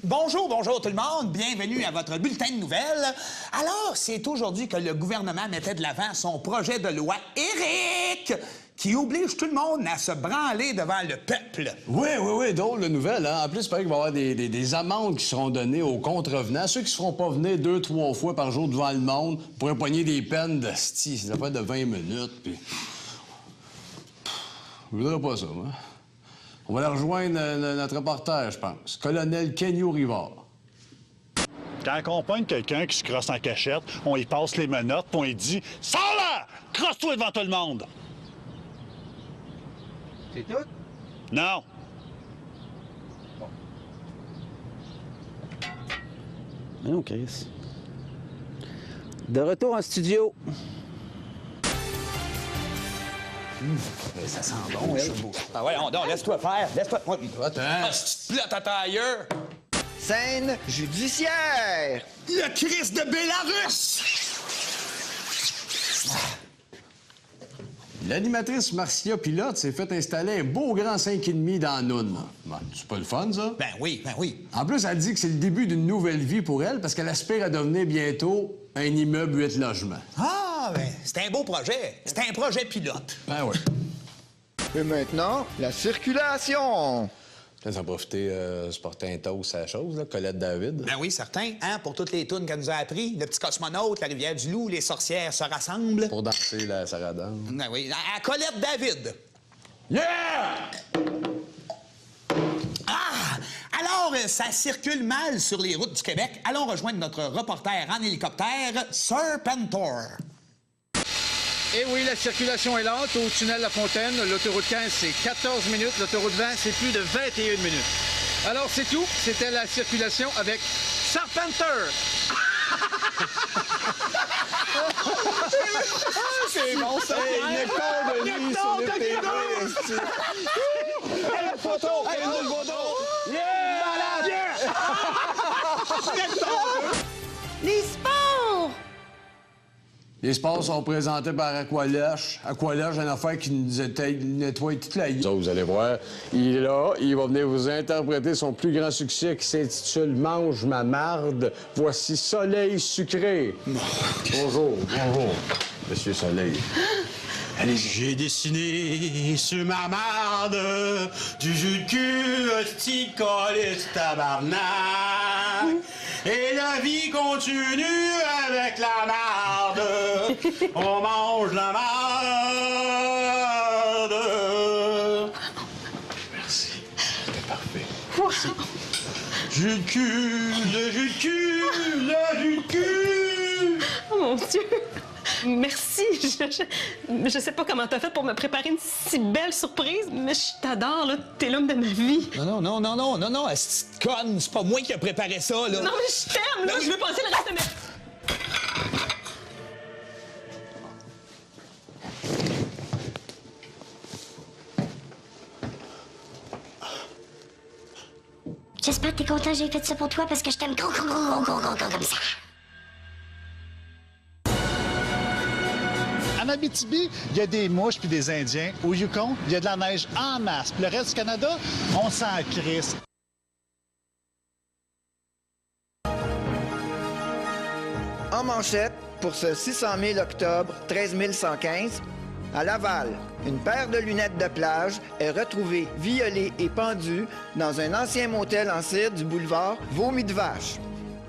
bonjour tout le monde. Bienvenue à votre bulletin de nouvelles. Alors, c'est aujourd'hui que le gouvernement mettait de l'avant son projet de loi Éric, qui oblige tout le monde à se branler devant le peuple. Oui, drôle de nouvelle, hein? En plus, il paraît qu'il va y avoir des amendes qui seront données aux contrevenants. Ceux qui ne seront pas venus 2-3 fois par jour devant le monde pourraient pogner des peines de style. C'est pas de 20 minutes, puis... Je voudrais pas ça, moi. On va aller rejoindre notre reporter, je pense. Colonel Kenyo Rivard. Quand on pogne quelqu'un qui se crosse en cachette, on y passe les menottes, puis on lui dit « Sors là! Crosse-toi devant tout le monde! » C'est tout? Non. Bon. Mais non, Chris. De retour en studio. Ça sent bon, elle. Ah ouais, on laisse-toi faire. Laisse-toi... Attends. Plotte à tailleur. Scène judiciaire. Le Christ de Bélarus! L'animatrice Marcia Pilote s'est fait installer un beau grand 5,5 dans Noun. Bon, c'est pas le fun, ça? Ben oui. En plus, elle dit que c'est le début d'une nouvelle vie pour elle parce qu'elle aspire à devenir bientôt un immeuble 8 logements. Ah, ben, c'est un beau projet. C'est un projet pilote. Ben oui. Et maintenant, la circulation. Là, ça va profiter se porter un toast à la chose, là, Colette David. Ben oui, certain. Hein, pour toutes les tunes qu'elle nous a appris. Le petit cosmonaute, la rivière du Loup, les sorcières se rassemblent. Pour danser la saradane. Ben oui, à Colette David. Yeah! Ah! Alors, ça circule mal sur les routes du Québec. Allons rejoindre notre reporter en hélicoptère, Serpentor. Et oui, la circulation est lente au tunnel La Fontaine. L'autoroute 15, c'est 14 minutes. L'autoroute 20, c'est plus de 21 minutes. Alors, c'est tout. C'était la circulation avec Serpentor. C'est bon, ça! Il est con de lui sur le TV! Une photo! Une photo! Yeah! Les sports! Les sports sont présentés par Aqualoche. Aqualoche, une affaire qui nous nettoie toute la gueule. Vous allez voir, il est là, il va venir vous interpréter son plus grand succès qui s'intitule « Mange ma marde ». Voici Soleil sucré. Bonjour, Monsieur Soleil. J'ai dessiné sur ma marde du jus de cul, hostie de calice tabarnak. Et la vie continue avec la marde. On mange la marde. Merci, c'était parfait. Merci. Jus de cul, le jus de cul, le jus de cul. Oh mon Dieu! Merci. Je sais pas comment t'as fait pour me préparer une si belle surprise, mais je t'adore, là. T'es l'homme de ma vie. Non, est-ce que conne? C'est pas moi qui ai préparé ça, là. Non, mais je t'aime, là. Je veux passer le reste de ma... J'espère que t'es content que j'ai fait ça pour toi parce que je t'aime gros comme ça. En Abitibi, il y a des mouches puis des Indiens. Au Yukon, il y a de la neige en masse. Puis le reste du Canada, on s'en crisse. En manchette, pour ce 600 000 octobre 13 115, à Laval, une paire de lunettes de plage est retrouvée violée et pendue dans un ancien motel en cire du boulevard Vomi de Vache.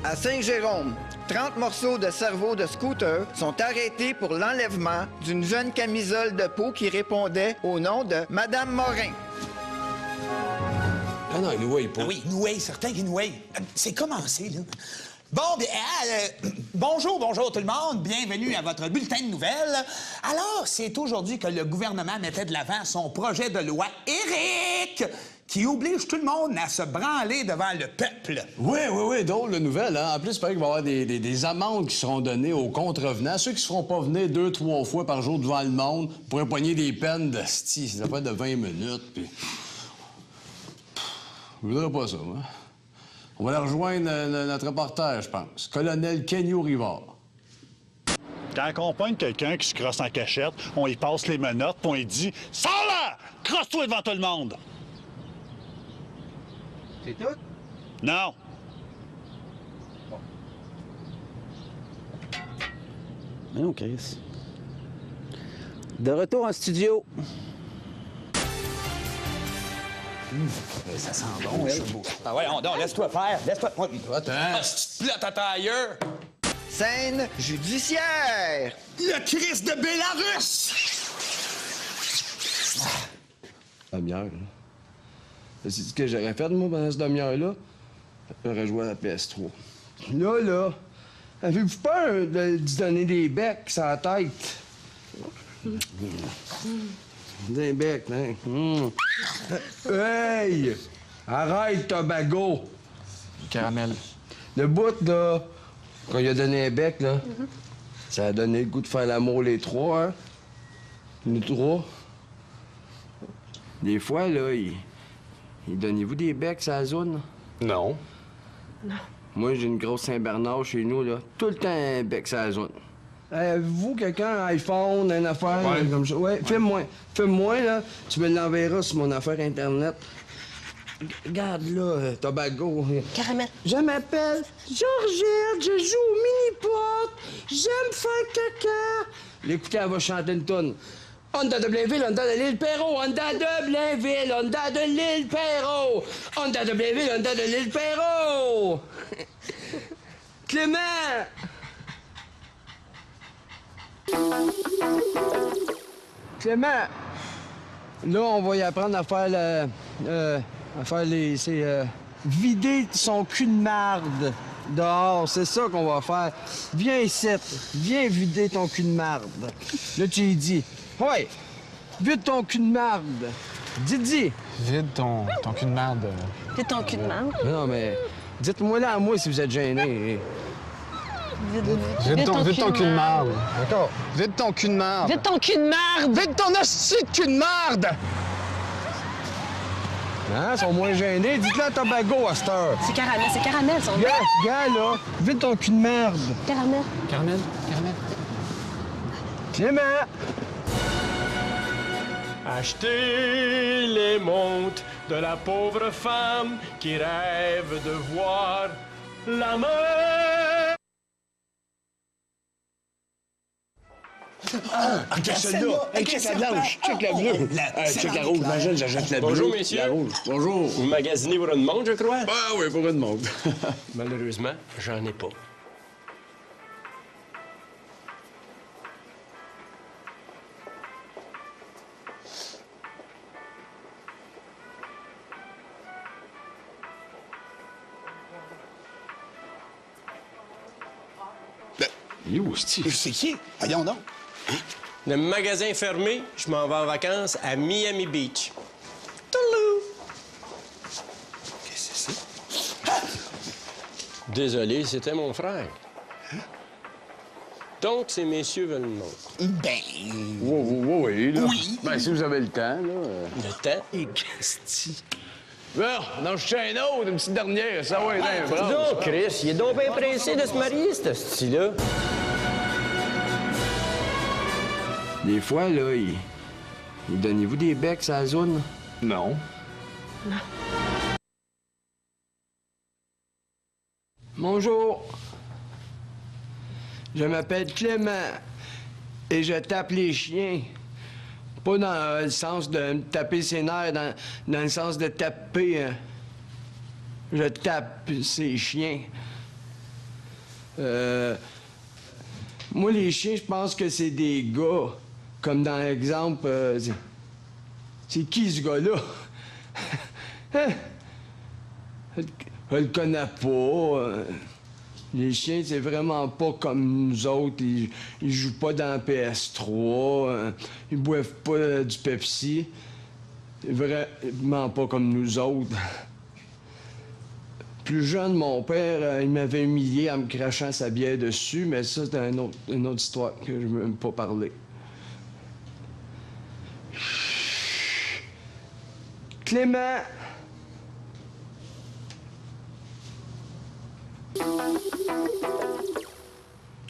À Saint-Jérôme, 30 morceaux de cerveau de scooter sont arrêtés pour l'enlèvement d'une jeune camisole de peau qui répondait au nom de Madame Morin. Ah non, Noué, pas. Ah oui, Noué, certain que Noué. C'est commencé, là. Bon, bien, bonjour tout le monde. Bienvenue à votre bulletin de nouvelles. Alors, c'est aujourd'hui que le gouvernement mettait de l'avant son projet de loi Éric, qui oblige tout le monde à se branler devant le peuple. Oui, drôle de nouvelle, hein? En plus, il paraît qu'il va y avoir des amendes qui seront données aux contrevenants. Ceux qui ne seront pas venus 2-3 fois par jour devant le monde pourraient pogner des peines de style. C'est pas de 20 minutes, puis... Je voudrais pas ça, moi. On va aller rejoindre notre reporter, je pense. Colonel Kenyo Rivard. Quand on pogne quelqu'un qui se crosse en cachette, on y passe les menottes, puis on lui dit « Sors là! Crosse-toi devant tout le monde! » C'est tout? Non. Mais non, Chris. De retour en studio. Ça sent bon, elle. Ah ouais, on laisse-toi faire. Laisse-toi. Attends. Ah, si tu te plates à ta ailleurs. Scène judiciaire. Le Christ de Bélarus! Demi-heure, là. C'est ce que j'aurais fait, moi, pendant cette demi-heure-là. J'aurais joué à la PS3. Là, avez-vous peur de donner des becs sur la tête? Des becs, hein? Hey! Arrête, Tobago! Caramel. Le bout, là, quand il a donné un bec, là, ça a donné le goût de faire l'amour les trois, hein? Les trois. Des fois, là, il donnez-vous des becs sur la zone? Non. Non. Moi, j'ai une grosse Saint-Bernard chez nous, là. Tout le temps un bec sur la zone. Avez-vous quelqu'un, un iPhone, une affaire comme ça? Ouais, filme-moi. Filme-moi, là. Tu me l'enverras sur mon affaire Internet. Regarde, là, Tobago. Caramel. Je m'appelle Georgette, je joue au mini-pot. J'aime faire caca. L'écouter, elle va chanter une toune. Honda de Blainville, Honda de l'île Perrault, Honda de Blainville, Honda de l'île Perrault, Honda de Blainville, Honda de l'île Perrault. Clément! Clément! Là, on va y apprendre à faire vider son cul de marde dehors. C'est ça qu'on va faire. Viens ici. Viens vider ton cul de marde. Là, tu lui dis. Ouais! Vide ton cul de marde. Dis. Vide ton cul de merde. Vide ton cul de marde. Non, mais dites-moi là à moi si vous êtes gêné. Vide ton cul de marde. D'accord. Vide ton cul de marde. Vide ton cul de marde. Vide ton hostie de cul de marde! Hein, ils sont moins gênés. Dites-le à Tobago à cette heure. C'est caramel, son Gars, là, vide ton cul de merde. Caramel. Clément! Achetez les montres de la pauvre femme qui rêve de voir la mer. Check celle-là! Check la blanche! Check la bleue! Check la rouge! Imagine, j'achète la bleue. Bonjour, messieurs. La rouge. Bonjour! Vous magasinez pour une montre, je crois? Ah oui, pour une montre. Malheureusement, j'en ai pas. Il est où, Steve? C'est qui? Voyons donc. Le magasin est fermé, je m'en vais en vacances à Miami Beach. Toulou! Qu'est-ce que c'est ça? Désolé, c'était mon frère. Donc, ces messieurs veulent une montre. Ben... Oui, là. Oui. Ben, si vous avez le temps, là. Le temps? Et qu'est-ce que Bon, non, je tiens un autre, une petite dernière. Ça va être un bras. Non, Chris, il est donc bien pressé de se marier, ce style-là. Des fois, là, il donnez-vous des becs à la zone? Non. Bonjour. Je m'appelle Clément et je tape les chiens. Pas dans le sens de me taper ses nerfs, dans le sens de taper. Je tape ses chiens. Moi, les chiens, je pense que c'est des gars. Comme dans l'exemple, c'est qui ce gars-là? Je le connais pas. Les chiens, c'est vraiment pas comme nous autres. Ils jouent pas dans la PS3. Ils boivent pas du Pepsi. C'est vraiment pas comme nous autres. Plus jeune, mon père, il m'avait humilié en me crachant sa bière dessus, mais ça, c'est une autre histoire que je ne veux même pas parler. Clément!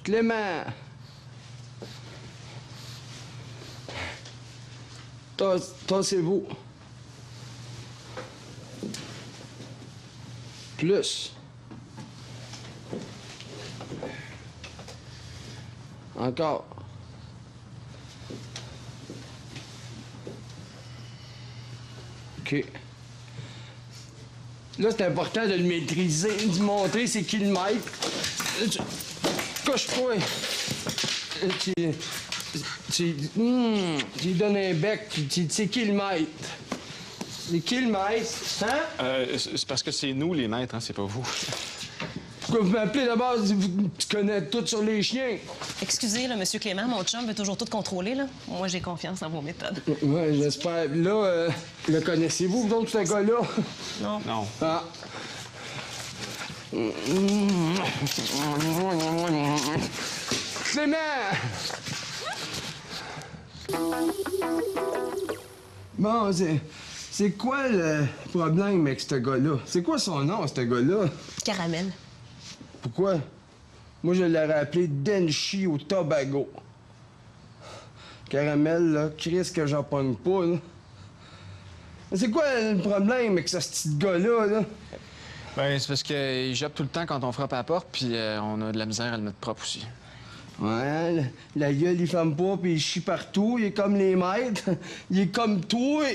Clément! Tassez-vous. plus. Encore. OK. Là, c'est important de le maîtriser, de montrer c'est qui le maître. Coche-toi. Tu lui donnes un bec, tu sais qui le maître. C'est qui le maître, hein? C'est parce que c'est nous les maîtres, hein, c'est pas vous. Pourquoi vous m'appelez d'abord? Tu connais tout sur les chiens. Excusez, là, Monsieur Clément, mon chum veut toujours tout contrôler, là. Moi, j'ai confiance en vos méthodes. Ouais, j'espère. Là, le connaissez-vous, vous autres, ce gars-là? Non. Non. Ah. Clément! Bon, c'est quoi le problème avec ce gars-là? C'est quoi son nom, ce gars-là? Caramel. Pourquoi? Moi, je l'aurais appelé Denshi au Tobago. Caramel, là, Chris que j'en pogne pas, là. Mais c'est quoi le problème avec ce petit gars-là, là? Ben, c'est parce qu'il jappe tout le temps quand on frappe à la porte, puis on a de la misère à le mettre propre aussi. Ouais, la gueule, il ferme pas, puis il chie partout. Il est comme les maîtres. Il est comme toi.